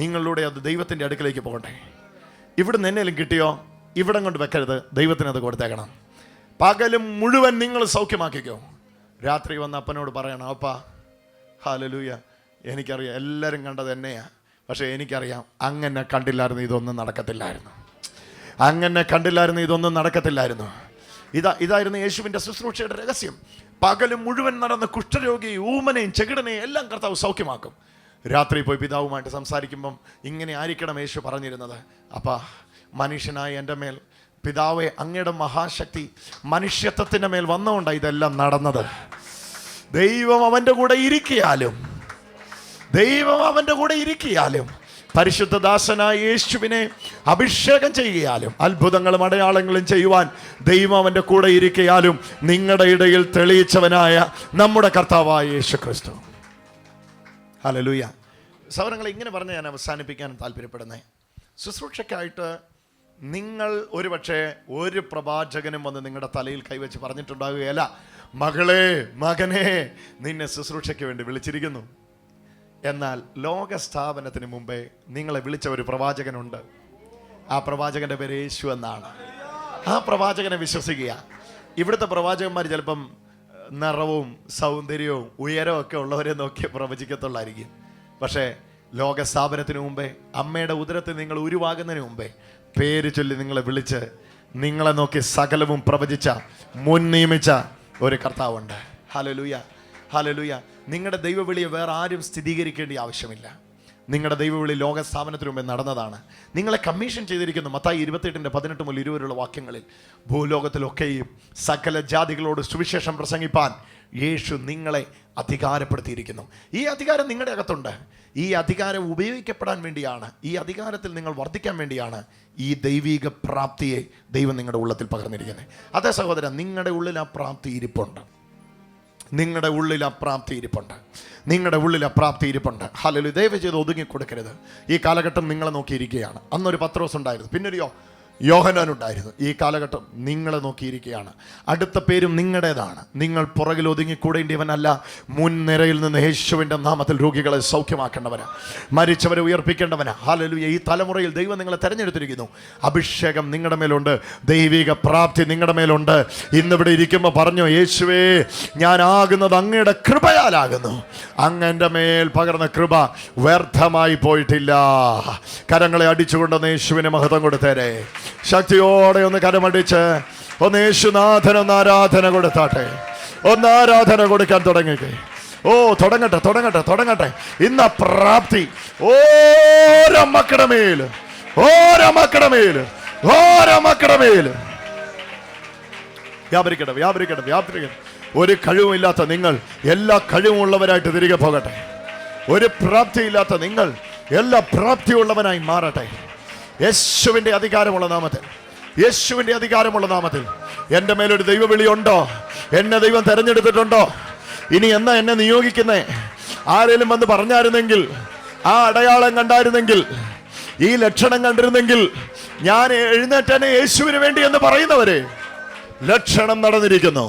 നിങ്ങളിലൂടെ അത് ദൈവത്തിൻ്റെ അടുക്കലേക്ക് പോകട്ടെ. ഇവിടുന്ന് എന്നേലും കിട്ടിയോ, ഇവിടം കൊണ്ട് വെക്കരുത്, ദൈവത്തിന് അത് കൊടുത്തേക്കണം. പകലും മുഴുവൻ നിങ്ങൾ സൗഖ്യമാക്കിക്കോ. രാത്രി വന്ന് അപ്പനോട് പറയണം, അപ്പാ ഹല്ലേലൂയ, എനിക്കറിയാം എല്ലാവരും കണ്ടത് എന്നെയാ, പക്ഷേ എനിക്കറിയാം അങ്ങനെ കണ്ടില്ലായിരുന്നു ഇതൊന്നും നടക്കത്തില്ലായിരുന്നു, അങ്ങനെ കണ്ടില്ലായിരുന്നു ഇതൊന്നും നടക്കത്തില്ലായിരുന്നു. ഇതായിരുന്നു യേശുവിൻ്റെ ശുശ്രൂഷയുടെ രഹസ്യം. പകലും മുഴുവൻ നടന്ന് കുഷ്ഠരോഗിയും ഊമനെയും ചെകിടനെയും എല്ലാം കർത്താവ് സൗഖ്യമാക്കും. രാത്രി പോയി പിതാവുമായിട്ട് സംസാരിക്കുമ്പം ഇങ്ങനെ ആയിരിക്കണം യേശു പറഞ്ഞിരുന്നത്, അപ്പാ മനുഷ്യനായ എൻ്റെ മേൽ പിതാവെ അങ്ങയുടെ മഹാശക്തി മനുഷ്യത്വത്തിൻ്റെ മേൽ വന്നുകൊണ്ടാണ് ഇതെല്ലാം നടന്നത്. ദൈവം അവൻ്റെ കൂടെ ഇരിക്കിയാലും പരിശുദ്ധദാസനായ യേശുവിനെ അഭിഷേകം ചെയ്യുകയാലും അത്ഭുതങ്ങളും അടയാളങ്ങളും ചെയ്യുവാൻ ദൈവം അവൻ്റെ കൂടെ ഇരിക്കയാലും നിങ്ങളുടെ ഇടയിൽ തെളിയിച്ചവനായ നമ്മുടെ കർത്താവായ യേശു ക്രിസ്തു. ഹല്ലേലൂയ. സഹോദരങ്ങളെ, ഇങ്ങനെ പറഞ്ഞ് ഞാൻ അവസാനിപ്പിക്കാൻ താല്പര്യപ്പെടുന്നേ. ശുശ്രൂഷയ്ക്കായിട്ട് നിങ്ങൾ ഒരുപക്ഷെ ഒരു പ്രവാചകനും വന്ന് നിങ്ങളുടെ തലയിൽ കൈവച്ച് പറഞ്ഞിട്ടുണ്ടാകുകയല്ല, മകളെ മകനെ നിന്നെ ശുശ്രൂഷയ്ക്ക് വേണ്ടി വിളിച്ചിരിക്കുന്നു. എന്നാൽ ലോക സ്ഥാപനത്തിന് മുമ്പേ നിങ്ങളെ വിളിച്ച ഒരു പ്രവാചകനുണ്ട്. ആ പ്രവാചകന്റെ പേര് യേശു എന്നാണ്. ആ പ്രവാചകനെ വിശ്വസിക്കുക. ഇവിടുത്തെ പ്രവാചകന്മാർ ചിലപ്പം നിറവും സൗന്ദര്യവും ഉയരവും ഒക്കെ ഉള്ളവരെ നോക്കി പ്രവചിക്കത്തുള്ളായിരിക്കും. പക്ഷേ ലോക സ്ഥാപനത്തിന് മുമ്പേ, അമ്മയുടെ ഉദരത്തിൽ നിങ്ങൾ ഉരുവാകുന്നതിന് മുമ്പേ പേര് ചൊല്ലി നിങ്ങളെ വിളിച്ച് നിങ്ങളെ നോക്കി സകലവും പ്രവചിച്ച, മുൻ നിയമിച്ച ഒരു കർത്താവുണ്ട്. Hallelujah, hallelujah. നിങ്ങളുടെ ദൈവവിളിയെ വേറെ ആരും സ്ഥിരീകരിക്കേണ്ട ആവശ്യമില്ല. നിങ്ങളുടെ ദൈവവിളി ലോക സ്ഥാപനത്തിന് മുമ്പേ നടന്നതാണ്. നിങ്ങളെ കമ്മീഷൻ ചെയ്തിരിക്കുന്നു. മത്തായി 28:18 മുതൽ 20 വാക്യങ്ങളിൽ, ഭൂലോകത്തിലൊക്കെയും സകല ജാതികളോട് സുവിശേഷം പ്രസംഗിപ്പാൻ യേശു നിങ്ങളെ അധികാരപ്പെടുത്തിയിരിക്കുന്നു. ഈ അധികാരം നിങ്ങളുടെ അകത്തുണ്ട്. ഈ അധികാരം ഉപയോഗിക്കപ്പെടാൻ വേണ്ടിയാണ്, ഈ അധികാരത്തിൽ നിങ്ങൾ വർദ്ധിക്കാൻ വേണ്ടിയാണ് ഈ ദൈവിക പ്രാപ്തിയെ ദൈവം നിങ്ങളുടെ ഉള്ളത്തിൽ പകർന്നിരിക്കുന്നത്. അതേ സഹോദരൻ, നിങ്ങളുടെ ഉള്ളിൽ ആ പ്രാപ്തി ഇരിപ്പുണ്ട്. നിങ്ങളുടെ ഉള്ളിൽ അപ്രാപ്തി ഇരിപ്പുണ്ട്. ഹല്ലേലൂയ. ദയവ് ചെയ്ത് ഒതുങ്ങി കൊടുക്കരുത്. ഈ കാലഘട്ടം നിങ്ങളെ നോക്കിയിരിക്കുകയാണ്. അന്നൊരു പത്രോസ് ഉണ്ടായിരുന്നു, പിന്നൊരു യോഹന്നാൻ ഉണ്ടായിരുന്നു. ഈ കാലഘട്ടം നിങ്ങളെ നോക്കിയിരിക്കുകയാണ്. അടുത്ത പേരും നിങ്ങളുടേതാണ്. നിങ്ങൾ പുറകിൽ ഒതുങ്ങിക്കൂടേണ്ടിയവനല്ല, മുൻനിരയിൽ നിന്ന് യേശുവിൻ്റെ നാമത്തിൽ രോഗികളെ സൗഖ്യമാക്കേണ്ടവനാ, മരിച്ചവരെ ഉയർപ്പിക്കേണ്ടവനാ. ഹല്ലേലൂയ. ഈ തലമുറയിൽ ദൈവം നിങ്ങളെ തെരഞ്ഞെടുത്തിരിക്കുന്നു. അഭിഷേകം നിങ്ങളുടെ മേലുണ്ട്, ദൈവിക പ്രാപ്തി നിങ്ങളുടെ മേലുണ്ട്. ഇന്നിവിടെ ഇരിക്കുമ്പോൾ പറഞ്ഞു, യേശുവേ ഞാനാകുന്നത് അങ്ങയുടെ കൃപയാലാകുന്നു. അങ്ങൻ്റെ മേൽ പകർന്ന കൃപ വ്യർത്ഥമായി പോയിട്ടില്ല. കരങ്ങളെ അടിച്ചുകൊണ്ടെന്ന് യേശുവിന് മഹത്വം കൊടുത്തേരെ. ശക്തിയോടെ ഒന്ന് കരമടിച്ച് ഒന്ന് യേശുനാഥനൊന്ന് ആരാധന കൊടുത്താട്ടെ. ഒന്ന് ആരാധന കൊടുക്കാൻ തുടങ്ങിക്കേ. തുടങ്ങട്ടെ. ഇന്ന പ്രാപ്തി ഓരോ മക്കളുടെ മേൽ വ്യാപരിക്കട്ടെ. ഒരു കഴിവുമില്ലാത്ത നിങ്ങൾ എല്ലാ കഴിവുമുള്ളവരായിട്ട് തിരികെ പോകട്ടെ. ഒരു പ്രാപ്തിയില്ലാത്ത നിങ്ങൾ എല്ലാ പ്രാപ്തിയുള്ളവനായി മാറട്ടെ. യേശുവിൻ്റെ അധികാരമുള്ള നാമത്തിൽ എൻ്റെ മേലൊരു ദൈവവിളിയുണ്ടോ? എന്നെ ദൈവം തെരഞ്ഞെടുത്തിട്ടുണ്ടോ? ഇനി എന്നാ എന്നെ നിയോഗിക്കുന്നേ? ആരെങ്കിലും വന്ന് പറഞ്ഞായിരുന്നെങ്കിൽ, ആ അടയാളം കണ്ടായിരുന്നെങ്കിൽ, ഈ ലക്ഷണം കണ്ടിരുന്നെങ്കിൽ ഞാൻ എഴുന്നേറ്റനെ യേശുവിന് വേണ്ടി എന്ന് പറയുന്നവരെ, ലക്ഷണം നടന്നിരിക്കുന്നു.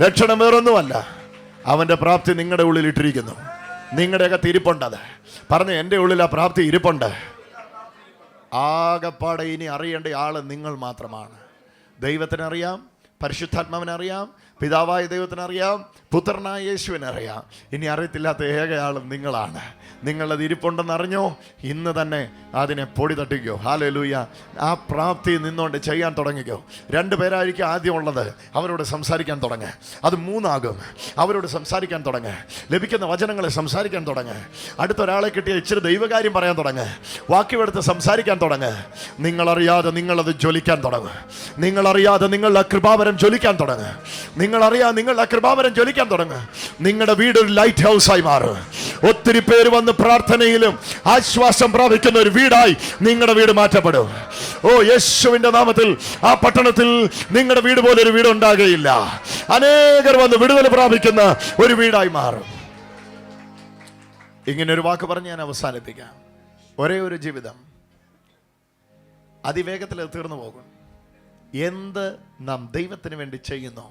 ലക്ഷണം വേറൊന്നുമല്ല, അവൻ്റെ പ്രാപ്തി നിങ്ങളുടെ ഉള്ളിൽ ഇട്ടിരിക്കുന്നു. നിങ്ങളുടെയൊക്കെ തിരിപ്പുണ്ടത് പറഞ്ഞ്, എൻ്റെ ഉള്ളിൽ ആ പ്രാപ്തി ഇരിപ്പുണ്ട്. ആകപ്പാടെ ഇനി അറിയേണ്ട ആള് നിങ്ങൾ മാത്രമാണ്. ദൈവത്തിനറിയാം, പരിശുദ്ധാത്മാവിനറിയാം, പിതാവായ ദൈവത്തിനറിയാം, പുത്രനായ യേശുവിനറിയാം. ഇനി അറിയത്തില്ലാത്ത ഏകയാളും നിങ്ങളാണ്. നിങ്ങളത് ഇരിപ്പുണ്ടെന്ന് അറിഞ്ഞോ, ഇന്ന് തന്നെ അതിനെ പൊടി തട്ടിക്കോ. ഹല്ലേലൂയ. ആ പ്രാപ്തി നിന്നുകൊണ്ട് ചെയ്യാൻ തുടങ്ങിക്കോ. 2 പേരായിരിക്കും ആദ്യം ഉള്ളത്. അവരോട് സംസാരിക്കാൻ തുടങ്ങ്. അത് 3 ആകും. അവരോട് സംസാരിക്കാൻ തുടങ്ങ്. ലഭിക്കുന്ന വചനങ്ങളെ സംസാരിക്കാൻ തുടങ്ങ്. അടുത്തൊരാളെ കിട്ടിയ ഇച്ചിരി ദൈവകാര്യം പറയാൻ തുടങ്ങ്. വാക്യമെടുത്ത് സംസാരിക്കാൻ തുടങ്ങ്. നിങ്ങളറിയാതെ നിങ്ങളത് ജ്വലിക്കാൻ തുടങ്ങും. നിങ്ങളറിയാതെ നിങ്ങളുടെ കൃപാവരം ജ്വലിക്കാൻ തുടങ്ങും. നിങ്ങളറിയാതെ നിങ്ങളുടെ കൃപാവരം ജ്വലിക്കാൻ തുടങ്ങും. നിങ്ങളുടെ വീട് ഒരു ലൈറ്റ് ഹൗസായി മാറും. ഒത്തിരി പേര് വന്ന് പ്രാർത്ഥനയിലും ആശ്വാസം പ്രാപിക്കുന്ന ഒരു വീടായി നിങ്ങളുടെ വീട് മാറ്റപ്പെടും. ഓ, യേശുവിന്റെ നാമത്തിൽ ആ പട്ടണത്തിൽ നിങ്ങളുടെ വീട് പോലെ ഒരു വീട് ഉണ്ടാകുകയില്ല. അനേകർ വന്ന് വിടുതൽ പ്രാപിക്കുന്ന ഒരു വീടായി മാറും. ഇങ്ങനെ ഒരു വാക്ക് പറഞ്ഞ് ഞാൻ അവസാനിപ്പിക്കാം. ഒരേ ഒരു ജീവിതം അതിവേഗത്തിൽ തീർന്നു പോകും. എന്ത് നാം ദൈവത്തിന് വേണ്ടി ചെയ്യുന്നോ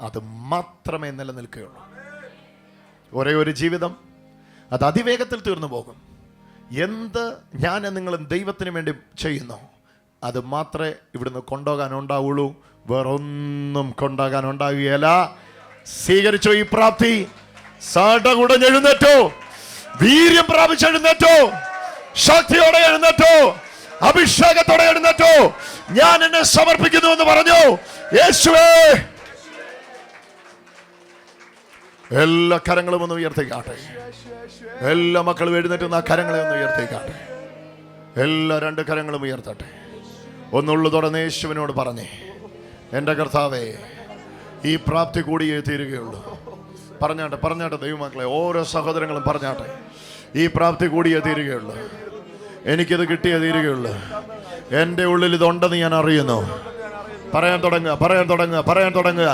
അത് മാത്രമേ നിലനിൽക്കുകയുള്ളൂ. ഒരേ ഒരു ജീവിതം, അത് അതിവേഗത്തിൽ തീർന്നു പോകും. എന്ത് ഞാൻ നിങ്ങളും ദൈവത്തിന് വേണ്ടി ചെയ്യുന്നോ അത് മാത്രമേ ഇവിടുന്ന് കൊണ്ടുപോകാൻ ഉണ്ടാവുള്ളൂ. വേറൊന്നും കൊണ്ടുപോകാൻ ഉണ്ടാകുകയില്ല. സ്വീകരിച്ചോ ഈ പ്രാപ്തി? സാടകുടഞ്ഞെഴുന്നേറ്റോ, വീര്യം പ്രാപിച്ചെഴുന്നേറ്റോ, ശക്തിയോടെ എഴുന്നേറ്റോ, അഭിഷേകത്തോടെ എഴുന്നേറ്റോ. ഞാൻ എന്നെ സമർപ്പിക്കുന്നു എന്ന് പറഞ്ഞു. യേശുവേ, എല്ലാ കരങ്ങളും ഒന്ന് ഉയർത്തിക്കാട്ടെ. എല്ലാ മക്കളും എഴുന്നേറ്റുന്ന ആ കരങ്ങളെ ഒന്ന് ഉയർത്തിക്കാട്ടെ. എല്ലാ 2 കരങ്ങളും ഉയർത്തട്ടെ. ഒന്നുള്ളു തുടർന്ന് യേശുവിനോട് പറഞ്ഞേ, എൻ്റെ കർത്താവേ, ഈ പ്രാപ്തി കൂടിയേ തീരുകയുള്ളൂ. പറഞ്ഞാട്ടെ ദൈവമക്കളെ, ഓരോ സഹോദരങ്ങളും പറഞ്ഞാട്ടെ, ഈ പ്രാപ്തി കൂടിയേ തീരുകയുള്ളൂ. എനിക്കിത് കിട്ടിയേ തീരുകയുള്ളൂ. എൻ്റെ ഉള്ളിൽ ഇതുണ്ടെന്ന് ഞാൻ അറിയുന്നു. പറയാൻ തുടങ്ങുക.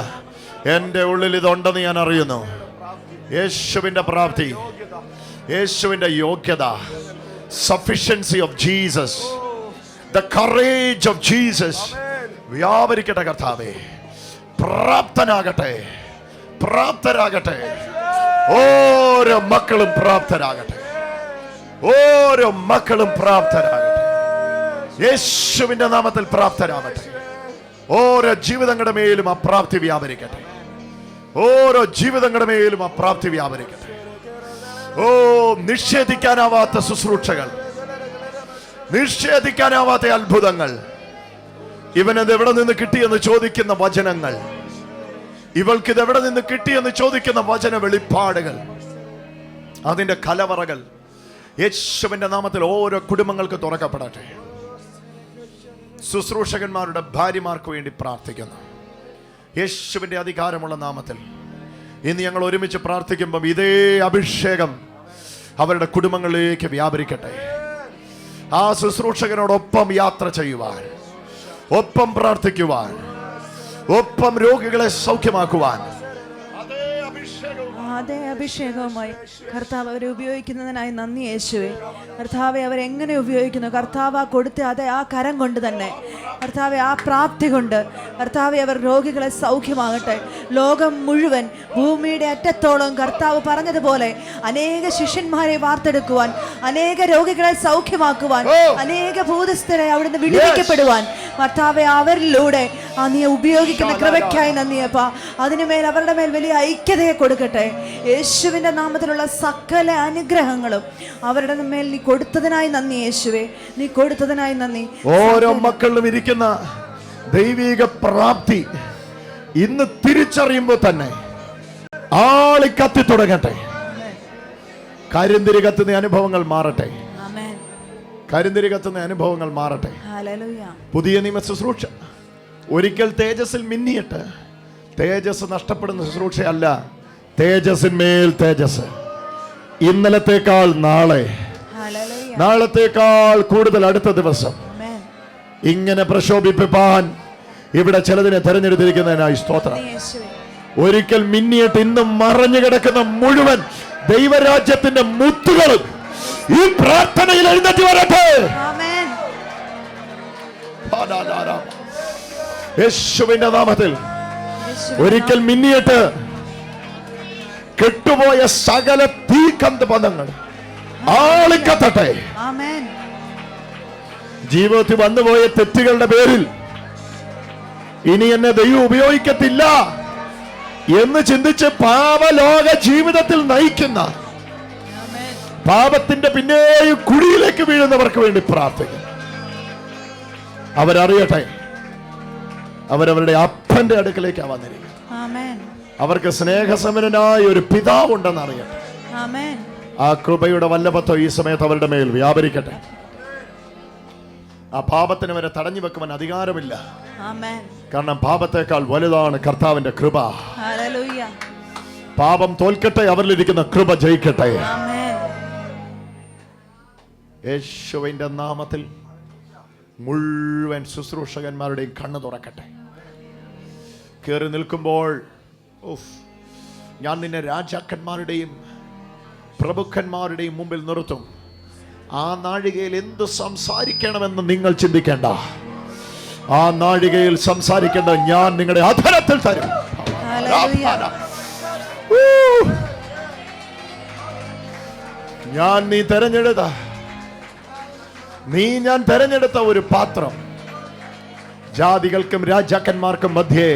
എൻ്റെ ഉള്ളിൽ ഇതുണ്ടെന്ന് ഞാൻ അറിയുന്നു. യേശുവിൻ്റെ പ്രാപ്തി, യേശുവിൻ്റെ യോഗ്യത, sufficiency of Jesus, the courage of Jesus വ്യാപരിക്കട്ടെ. കർത്താവേ, പ്രാപ്തരാകട്ടെ. ഓരോ മക്കളും പ്രാപ്തരാകട്ടെ. യേശുവിന്റെ നാമത്തിൽ പ്രാപ്തരാകട്ടെ. ഓരോ ജീവിതങ്ങളുടെ മേലും അപ്രാപ്തി വ്യാപരിക്കട്ടെ. ഓ, നിഷേധിക്കാനാവാത്ത ശുശ്രൂഷകൾ, നിഷേധിക്കാനാവാത്ത അത്ഭുതങ്ങൾ, ഇവനത് എവിടെ നിന്ന് കിട്ടിയെന്ന് ചോദിക്കുന്ന വചനങ്ങൾ, ഇവൾക്കിത് എവിടെ നിന്ന് കിട്ടിയെന്ന് ചോദിക്കുന്ന വചന വെളിപ്പാടുകൾ, അതിന്റെ കലവറകൾ യേശുവിന്റെ നാമത്തിൽ ഓരോ കുടുംബങ്ങൾക്ക് തുറക്കപ്പെടട്ടെ. ശുശ്രൂഷകന്മാരുടെ ഭാര്യമാർക്ക് വേണ്ടി പ്രാർത്ഥിക്കുന്നു. യേശുവിന്റെ അധികാരമുള്ള നാമത്തിൽ ഇന്ന് ഞങ്ങൾ ഒരുമിച്ച് പ്രാർത്ഥിക്കുമ്പം ഇതേ അഭിഷേകം അവരുടെ കുടുംബങ്ങളിലേക്ക് വ്യാപരിക്കട്ടെ. ആ ശുശ്രൂഷകനോടൊപ്പം യാത്ര ചെയ്യുവാൻ, ഒപ്പം പ്രാർത്ഥിക്കുവാൻ, ഒപ്പം രോഗികളെ സൗഖ്യമാക്കുവാൻ അതേ അഭിഷേകവുമായി കർത്താവ് അവരെ ഉപയോഗിക്കുന്നതിനായി നന്ദി യേശുവേ. കർത്താവെ, അവരെങ്ങനെ ഉപയോഗിക്കുന്നു കർത്താവ് കൊടുത്ത് അതേ ആ കരം കൊണ്ട് തന്നെ, കർത്താവെ, ആ പ്രാപ്തി കൊണ്ട് കർത്താവെ, അവർ രോഗികളെ സൗഖ്യമാകട്ടെ. ലോകം മുഴുവൻ, ഭൂമിയുടെ അറ്റത്തോളം കർത്താവ് പറഞ്ഞതുപോലെ അനേക ശിഷ്യന്മാരെ വാർത്തെടുക്കുവാൻ, അനേക രോഗികളെ സൗഖ്യമാക്കുവാൻ, അനേക ഭൂതസ്ഥരെ അവിടുന്ന് വിടുവിക്കപ്പെടുവാൻ കർത്താവെ, അവരിലൂടെ നീ ഉപയോഗിക്കുന്ന കൃപയ്ക്കായി നന്ദിയപ്പ. അതിനുമേൽ അവരുടെ മേൽ വലിയ ഐക്യതയെ കൊടുക്കട്ടെ. യേശുവിന്റെ നാമത്തിലുള്ള സകല അനുഗ്രഹങ്ങളും അവരുടെ മേൽ നീ കൊടുത്തതിനായി നന്ദി യേശുവേ. നീ കൊടുത്തതിനായി നന്ദി. ഓരോ മക്കളിലും ഇരിക്കുന്ന ദൈവിക പ്രാപ്തി ഇന്ന് തിരിച്ചറിയുമ്പോൾ തന്നെ ആളി കത്തി തുടങ്ങട്ടെ. കരിന്തിരി കത്തുന്ന അനുഭവങ്ങൾ മാറട്ടെ. പുതിയ നിയമ ശുശ്രൂഷ ഒരിക്കൽ തേജസ്സിൽ മിന്നിയിട്ട് തേജസ് നഷ്ടപ്പെടുന്ന ശുശ്രൂഷയല്ല. തേജസ്സിന്മേൽ തേജസ്. ഇന്നലത്തേക്കാൾ നാളെ, നാളത്തേക്കാൾ കൂടുതൽ അടുത്ത ദിവസം ഇങ്ങനെ പ്രശോഭിപ്പാൻ ഇവിടെ ചിലതിനെ തെരഞ്ഞെടുത്തിരിക്കുന്നതിനായി സ്തോത്രം. ഒരിക്കൽ മിന്നിയിട്ട് ഇന്നും മറഞ്ഞു കിടക്കുന്ന മുഴുവൻ ദൈവരാജ്യത്തിന്റെ മുത്തുകളും ഈ പ്രാർത്ഥനയിൽ എഴുന്നേറ്റ് വരട്ടെ. യേശുവിന്റെ നാമത്തിൽ ഒരിക്കൽ മിന്നിയിട്ട് കെട്ടുപോയ സകല തീക്കന്ത് പദങ്ങൾ ആളിക്കത്തട്ടെ. ജീവിതത്തിൽ വന്നുപോയ തെറ്റുകളുടെ പേരിൽ ഇനി എന്നെ ദൈവം ഉപയോഗിക്കത്തില്ല എന്ന് ചിന്തിച്ച് പാപലോക ജീവിതത്തിൽ നയിക്കുന്ന, പാപത്തിന്റെ പിന്നെയും കുഴിയിലേക്ക് വീഴുന്നവർക്ക് വേണ്ടി പ്രാർത്ഥിക്കുന്നു. അവരറിയട്ടെ, അവരവരുടെ അപ്പന്റെ അടുക്കലേക്ക് വന്നിരിക്കും. അവർക്ക് സ്നേഹസമനായ ഒരു പിതാവുണ്ടെന്ന് അറിയട്ടെ. ആ കൃപയുടെ വല്ലഭത്വം ഈ സമയത്ത് അവരുടെ മേൽ വ്യാപരിക്കട്ടെ. ആ പാപത്തിന് വരെ തടഞ്ഞു വെക്കുവാൻ അധികാരമില്ല. കാരണം പാപത്തെക്കാൾ വലുതാണ് കർത്താവിന്റെ കൃപ. പാപം തോൽക്കട്ടെ, അവരിലിരിക്കുന്ന കൃപ ജയിക്കട്ടെ. യേശുവിന്റെ നാമത്തിൽ മുഴുവൻ ശുശ്രൂഷകന്മാരുടെയും കണ്ണ് തുറക്കട്ടെ. കയറി നിൽക്കുമ്പോൾ ഞാൻ നിന്നെ രാജാക്കന്മാരുടെയും പ്രഭുക്കന്മാരുടെയും മുമ്പിൽ നിർത്തും. ആ നാഴികയിൽ എന്ത് സംസാരിക്കണമെന്ന് നിങ്ങൾ ചിന്തിക്കേണ്ട. ആ നാഴികയിൽ സംസാരിക്കേണ്ട ഞാൻ നിങ്ങളുടെ അധരത്തിൽ തരും. ഞാൻ തെരഞ്ഞെടുത്ത ഒരു പാത്രം, ജാതികൾക്കും രാജാക്കന്മാർക്കും മധ്യേ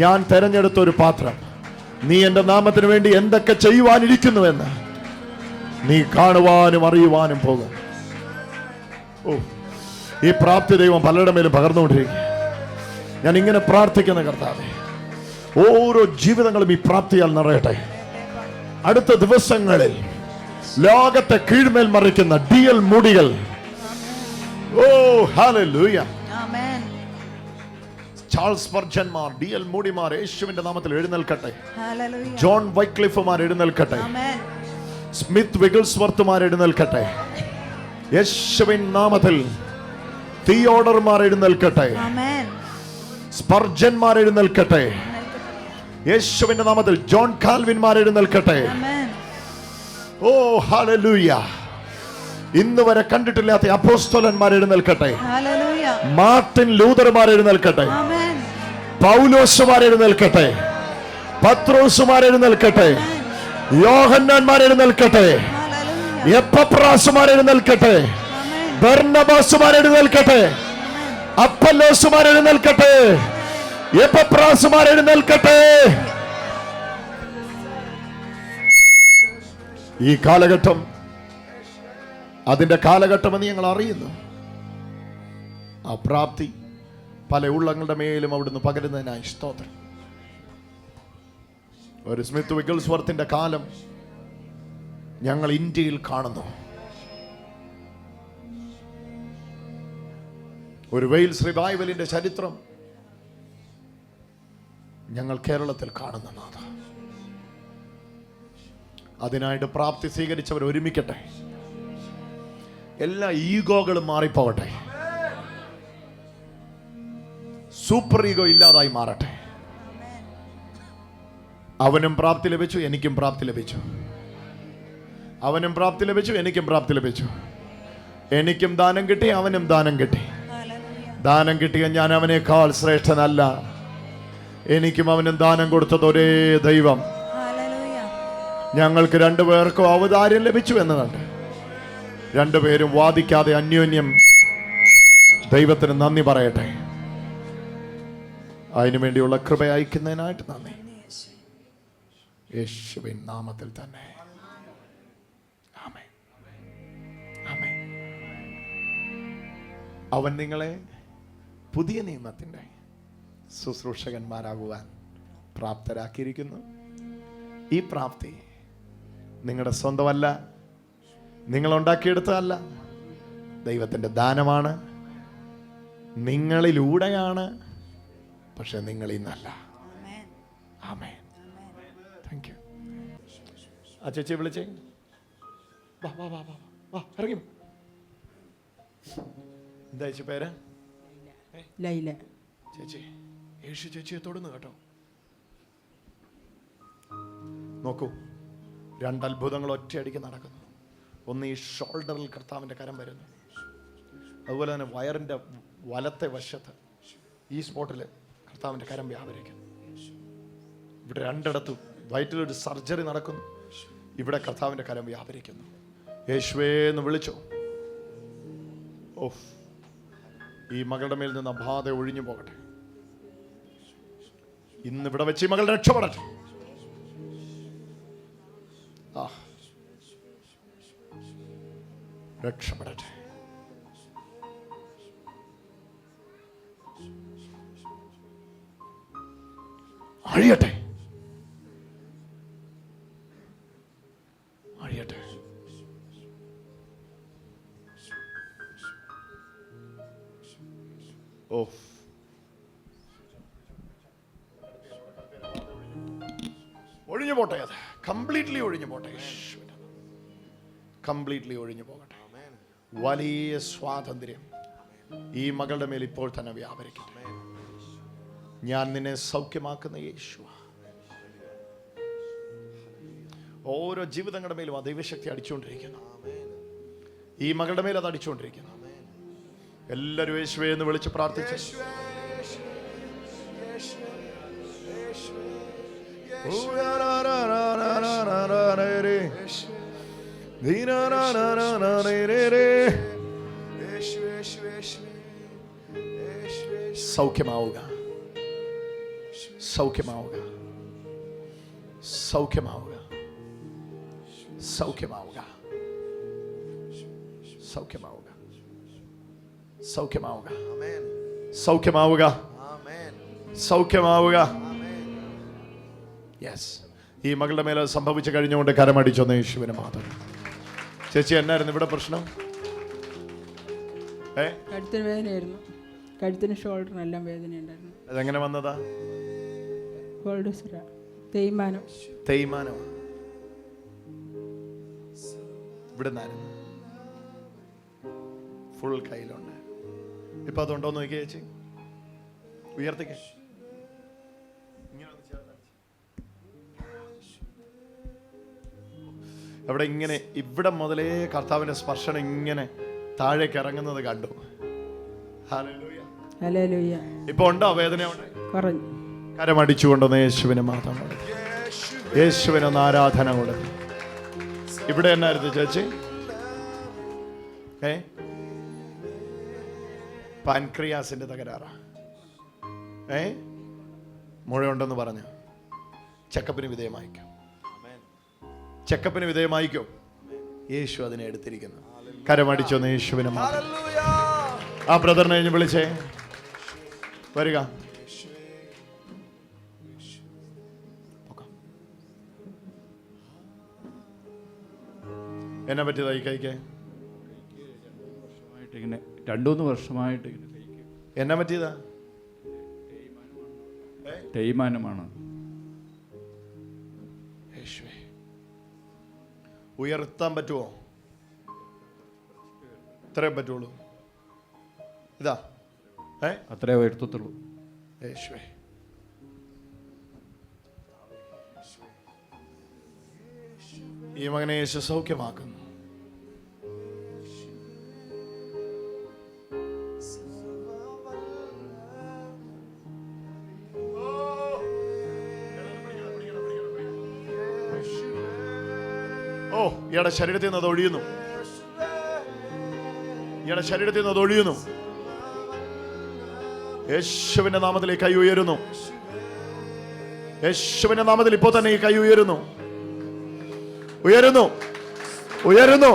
ഞാൻ തെരഞ്ഞെടുത്ത ഒരു പാത്രം. നീ എന്റെ നാമത്തിന് വേണ്ടി എന്തൊക്കെ ചെയ്യുവാനിരിക്കുന്നുവെന്ന് നീ കാണുവാനും അറിയുവാനും പോകും. ഈ പ്രാപ്തി ദൈവം പലരുടെ മേലും പകർന്നുകൊണ്ടിരിക്കുക. ഞാൻ ഇങ്ങനെ പ്രാർത്ഥിക്കുന്ന കർത്താവേ, ഓരോ ജീവിതങ്ങളും ഈ പ്രാപ്തിയാൽ നിറയട്ടെ. അടുത്ത ദിവസങ്ങളിൽ ലോകത്തെ കീഴ്മേൽ മറിക്കുന്ന DL മൂഡികൾ, ഹല്ലേലൂയ, ചാൾസ് സ്പർജൻമാർ, DL മൂഡിമാർ യേശുവിന്റെ നാമത്തിൽ എഴുന്നേൽക്കട്ടെ. ജോൺ വൈക്ലിഫുമാർ എഴുന്നേൽക്കട്ടെ. സ്മിത്ത് വിഗിൾസ്വർത്തുമാർ എഴുന്നേൽക്കട്ടെ. യേശുവിൻ നാമത്തിൽ തിയോഡർമാർ എഴുന്നേൽക്കട്ടെ. സ്പർജന്മാർ എഴുന്നേൽക്കട്ടെ. യേശുവിന്റെ നാമത്തിൽ ജോൺ കാൽവിൻമാർ എഴുന്നേൽക്കട്ടെ. ഹല്ലേലൂയ. ഇന്ന് വരെ കണ്ടിട്ടില്ലാത്ത അപ്പോസ്തലന്മാർ എഴുന്നേൽക്കട്ടെ. മാർട്ടിൻ ലൂതർമാർ എഴുന്നേൽക്കട്ടെ. പൗലോസുമാർ എഴുന്നേൽക്കട്ടെ. പത്രോസുമാർ എഴുന്നേൽക്കട്ടെ. യോഹന്നാന്മാർ എഴുന്നേൽക്കട്ടെ. എപ്പപ്രാസുമാർ എഴുന്നേൽക്കട്ടെ. ബർന്നബാസുമാർ എഴുന്നേൽക്കട്ടെ. അപ്പല്ലോസുമാർ എഴുന്നേൽക്കട്ടെ. എപ്പപ്രാസുമാർ എഴുന്നേൽക്കട്ടെ. ഈ കാലഘട്ടം അതിന്റെ കാലഘട്ടമെന്ന് ഞങ്ങൾ അറിയുന്നു. ആ പ്രാപ്തി പല ഉള്ളങ്ങളുടെ മേലും അവിടുന്ന് പകരുന്നതിനായി സ്തോത്രം. ഒരു സ്മിത്ത് വിഗിൾസ്വർത്തിന്റെ കാലം ഞങ്ങൾ ഇന്ത്യയിൽ കാണുന്നു. ഒരു വെയിൽസ് റിവൈവലിന്റെ ചരിത്രം ഞങ്ങൾ കേരളത്തിൽ കാണുന്നു. അതിനായിട്ട് പ്രാപ്തി സ്വീകരിച്ചവർ ഒരുമിക്കട്ടെ. എല്ലാ ഈഗോകളും മാറിപ്പോകട്ടെ. സൂപ്പർ ഈഗോ ഇല്ലാതായി മാറട്ടെ. അവനും പ്രാപ്തി ലഭിച്ചു, എനിക്കും പ്രാപ്തി ലഭിച്ചു. അവനും പ്രാപ്തി ലഭിച്ചു, എനിക്കും പ്രാപ്തി ലഭിച്ചു. എനിക്കും ദാനം കിട്ടി, അവനും ദാനം കിട്ടി. ദാനം കിട്ടിയ ഞാൻ അവനേക്കാൾ ശ്രേഷ്ഠനല്ല. എനിക്കും അവനും ദാനം കൊടുത്തത് ഒരേ ദൈവം. ഞങ്ങൾക്ക് രണ്ടുപേർക്കും അവതാരം ലഭിച്ചു എന്നതുണ്ട്. രണ്ടുപേരും വാദിക്കാതെ അന്യോന്യം ദൈവത്തിന് നന്ദി പറയട്ടെ. അതിനു വേണ്ടിയുള്ള കൃപ അയക്കുന്നതിനായിട്ട് നന്ദി. യേശുവിൻ നാമത്തിൽ തന്നെ ആമേൻ. ആമേൻ. അവൻ നിങ്ങളെ പുതിയ നിയമത്തിന്റെ ശുശ്രൂഷകന്മാരാകുവാൻ പ്രാപ്തരാക്കിയിരിക്കുന്നു. ഈ പ്രാപ്തി നിങ്ങളുടെ സ്വന്തമല്ല, നിങ്ങൾ ഉണ്ടാക്കിയെടുത്തതല്ല, ദൈവത്തിൻ്റെ ദാനമാണ്. നിങ്ങളിലൂടെയാണ്, പക്ഷെ നിങ്ങളിൽ നിന്നല്ല. ആമേൻ. Thank you. ആ ചേച്ചി വിളിച്ചേ. വാ വാ വാ വാ വാ ഇറങ്ങി. എന്താ ചേച്ചി പേര്? ലൈല. ചേച്ചി യേശു ചേച്ചിയെ തൊടുന്നു കേട്ടോ. നോക്കൂ, രണ്ടത്ഭുതങ്ങൾ ഒറ്റയടിക്ക് നടക്കുന്നു. ഒന്ന്, ഈ ഷോൾഡറിൽ കർത്താവിൻ്റെ കരം വരുന്നു. അതുപോലെ തന്നെ വയറിൻ്റെ വലത്തെ വശത്ത് ഈ സ്പോട്ടിൽ കർത്താവിൻ്റെ കരം വ്യാപരിക്കുന്നു. ഇവിടെ രണ്ടിടത്തും വയറ്റിലൊരു സർജറി നടക്കുന്നു. ഇവിടെ കർത്താവിൻ്റെ കരം വ്യാപരിക്കുന്നു. യേശുവേ എന്ന് വിളിച്ചോ. ഓഫ്, ഈ മകളുടെ മേൽ നിന്ന് ബാധ ഒഴിഞ്ഞു പോകട്ടെ. ഇന്ന് ഇവിടെ വെച്ച് ഈ മകൾ രക്ഷപ്പെടട്ടെ. രക്ഷപ്പെടട്ടെ. അഴിയട്ടെ, അഴിയട്ടെ. ഓ, ഒഴിഞ്ഞു പോട്ടെ. അത് കംപ്ലീറ്റ്ലി ഒഴിഞ്ഞു പോട്ടെ. കംപ്ലീറ്റ്ലി ഒഴിഞ്ഞു പോകട്ടെ. വലിയ സ്വാതന്ത്ര്യം ഈ മകളുടെ മേൽ ഇപ്പോൾ തന്നെ വ്യാപരിക്കട്ടെ. ഞാൻ നിന്നെ സൗഖ്യമാക്കുന്ന യേശു. ഓരോ ജീവിതങ്ങളുടെ മേലും ആ ദൈവശക്തി അടിച്ചുകൊണ്ടിരിക്കുന്നു. ഈ മകളുടെ മേൽ അത് അടിച്ചുകൊണ്ടിരിക്കുന്നു. എല്ലാവരും യേശുവേ എന്ന് വിളിച്ച് പ്രാർത്ഥിച്ചു. സൗഖ്യമാവുക, സൗഖ്യമാവുക, സൗഖ്യമാവുക, സൗഖ്യമാവുക, സൗഖ്യമാവുക, സൗഖ്യമാവുക, സൗഖ്യമാവുക, സൗഖ്യമാവുക. യെസ്, ഈ മകളുടെ മേലെ സംഭവിച്ചു കഴിഞ്ഞുകൊണ്ട് കരമടിച്ചൊന്ന് യേശുവിന് മാത്രം. ചേച്ചി, എന്നായിരുന്നു ഇവിടെ പ്രശ്നം? കഴുത്തിന് വേദനയായിരുന്നു. കഴുത്തിന് ഷോൾഡറിനെല്ലാം വേദന ഉണ്ടായിരുന്നു. അതെങ്ങനെ വന്നതാ? തേയ്മാനം. തേയ്മാനോ? ഇവിടെ നിന്നായിരുന്നു. ഫുൾ കയ്യിലുണ്ട്. ഇപ്പൊ അതുണ്ടോ നോക്കിയ ചേച്ചി? ഉയർത്തിക്കേ. അവിടെ ഇങ്ങനെ ഇവിടെ മുതലേ കർത്താവിന്റെ സ്പർശനം ഇങ്ങനെ താഴേക്ക് ഇറങ്ങുന്നത് കണ്ടു. ഹല്ലേലൂയ. ഇപ്പൊ ഉണ്ടോ വേദന? കുറഞ്ഞു. കരമടിച്ചുകൊണ്ടൊന്ന് യേശുവിനെ മാത്രം കൊടുക്കും. യേശുവിനൊന്ന് ആരാധന കൊടുക്കും. ഇവിടെ എന്നായിരുന്നു ചേച്ചി? പാൻക്രിയാസിന്റെ തകരാറാ. മുഴയുണ്ടെന്ന് പറഞ്ഞു. ചെക്കപ്പിന് വിധേയമായിക്കോ. ചെക്കപ്പിന് വിധേയമായിക്കോ. യേശു അതിനെ എടുത്തിരിക്കുന്നു. കരമടിച്ചൊന്ന് യേശുവിനെ മാത്രം. ആ ബ്രദറിനെ കഴിഞ്ഞ് വിളിച്ചേ. വരിക. എന്നെ പറ്റിയതായി കൈക്ക്? ഇങ്ങനെ 2-3 വർഷമായിട്ട് എന്നെ പറ്റിയതാ? തേയ്മാനമാണ്. ഉയർത്താൻ പറ്റുമോ? ഇത്രയും പറ്റുള്ളൂ. ഇതാ അത്രേ ഉയർത്തത്തുള്ളൂ. യേശുവേ, ഈ മകനെ യേശു സൗഖ്യമാക്കുന്നു. ഓ, ഇയാളുടെ ശരീരത്തിൽ നിന്ന് അത് ഒഴിയുന്നു. ഇയാളുടെ ശരീരത്തിൽ നിന്ന് അത് ഒഴിയുന്നു. യേശുവിന്റെ നാമത്തിൽ ഈ കൈ ഉയരുന്നു. യേശുവിന്റെ നാമത്തിൽ ഇപ്പോൾ തന്നെ ഈ കൈ ഉയരുന്നു. ഉയരുന്നു, ഉയരുന്നു,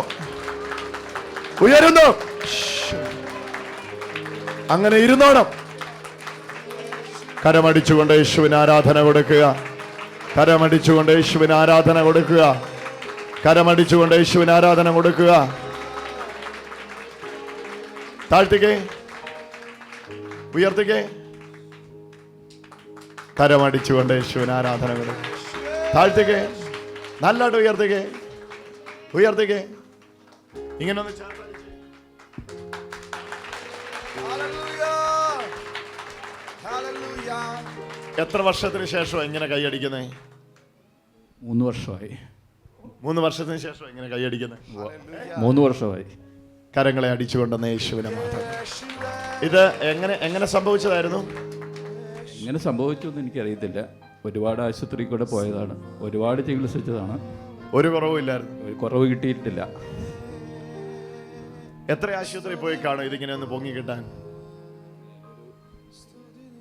ഉയരുന്നു. അങ്ങനെ ഇരുന്നോണം. കരമടിച്ചുകൊണ്ട് യേശുവിന് ആരാധന കൊടുക്കുക. കരമടിച്ചുകൊണ്ട് യേശുവിന് ആരാധന കൊടുക്കുക. കരമടിച്ചുകൊണ്ട് യേശുവിന് ആരാധന കൊടുക്കുക. താഴ്ത്തിക്കേ, ഉയർത്തിക്കേ. കരമടിച്ചുകൊണ്ട് യേശുവിന് ആരാധന കൊടുക്കുക. താഴ്ത്തിക്കേ, നല്ലതായിട്ട് ഉയർത്തിക്കേ, ഉയർത്തിക്കേ. ഇങ്ങനെ ഒന്ന് എത്ര വർഷത്തിന് ശേഷം എങ്ങനെ കൈയടിക്കുന്നേ? 3 വർഷമായി. 3 വർഷത്തിന് ശേഷം എങ്ങനെ കൈയടിക്കുന്നേ? 3 വർഷമായി. കരങ്ങളെ അടിച്ചുകൊണ്ടെന്ന് യേശുവിനെ മാത്രം. ഇത് എങ്ങനെ സംഭവിച്ചതായിരുന്നു? എങ്ങനെ സംഭവിച്ചൊന്നും എനിക്കറിയത്തില്ല. ഒരുപാട് ആശുപത്രി കൂടെ പോയതാണ്. ഒരുപാട് ചികിത്സിച്ചതാണ്. ഒരു കുറവുമില്ലായിരുന്നു. ഒരു കുറവ് കിട്ടിയിട്ടില്ല. എത്ര ആശുപത്രി പോയി കാണും ഇതിങ്ങനെ ഒന്ന് പൊങ്ങി കിട്ടാൻ?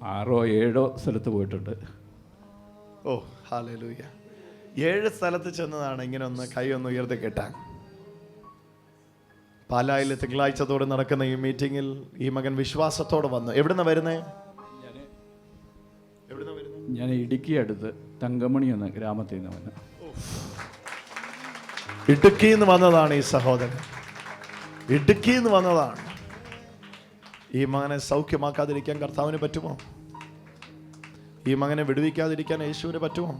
6-7 സ്ഥലത്ത് പോയിട്ടുണ്ട്. ഓ ഹല്ലേലൂയ. 7 സ്ഥലത്ത് ചെന്നതാണ് ഇങ്ങനെ ഒന്ന് കൈ ഒന്ന് ഉയർത്തി കെട്ടാൻ. പാലായിലെ തിങ്കളാഴ്ചത്തോടെ നടക്കുന്ന ഈ മീറ്റിംഗിൽ ഈ മകൻ വിശ്വാസത്തോടെ വന്നു. എവിടുന്ന വരുന്നേ? ഞാൻ ഇടുക്കി അടുത്ത് തങ്കമണി എന്ന ഗ്രാമത്തിൽ നിന്ന് വന്നു. ഇടുക്കിയിൽ നിന്ന് വന്നതാണ് ഈ സഹോദരൻ. ഇടുക്കിയിൽ നിന്ന് വന്നതാണ്. ഈ മകനെ സൗഖ്യമാക്കാതിരിക്കാൻ കർത്താവിന് പറ്റുമോ? ഈ മകനെ വിടുവിക്കാതിരിക്കാൻ യേശുവിന് പറ്റുമോ?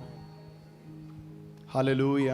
ഹല്ലേലൂയ.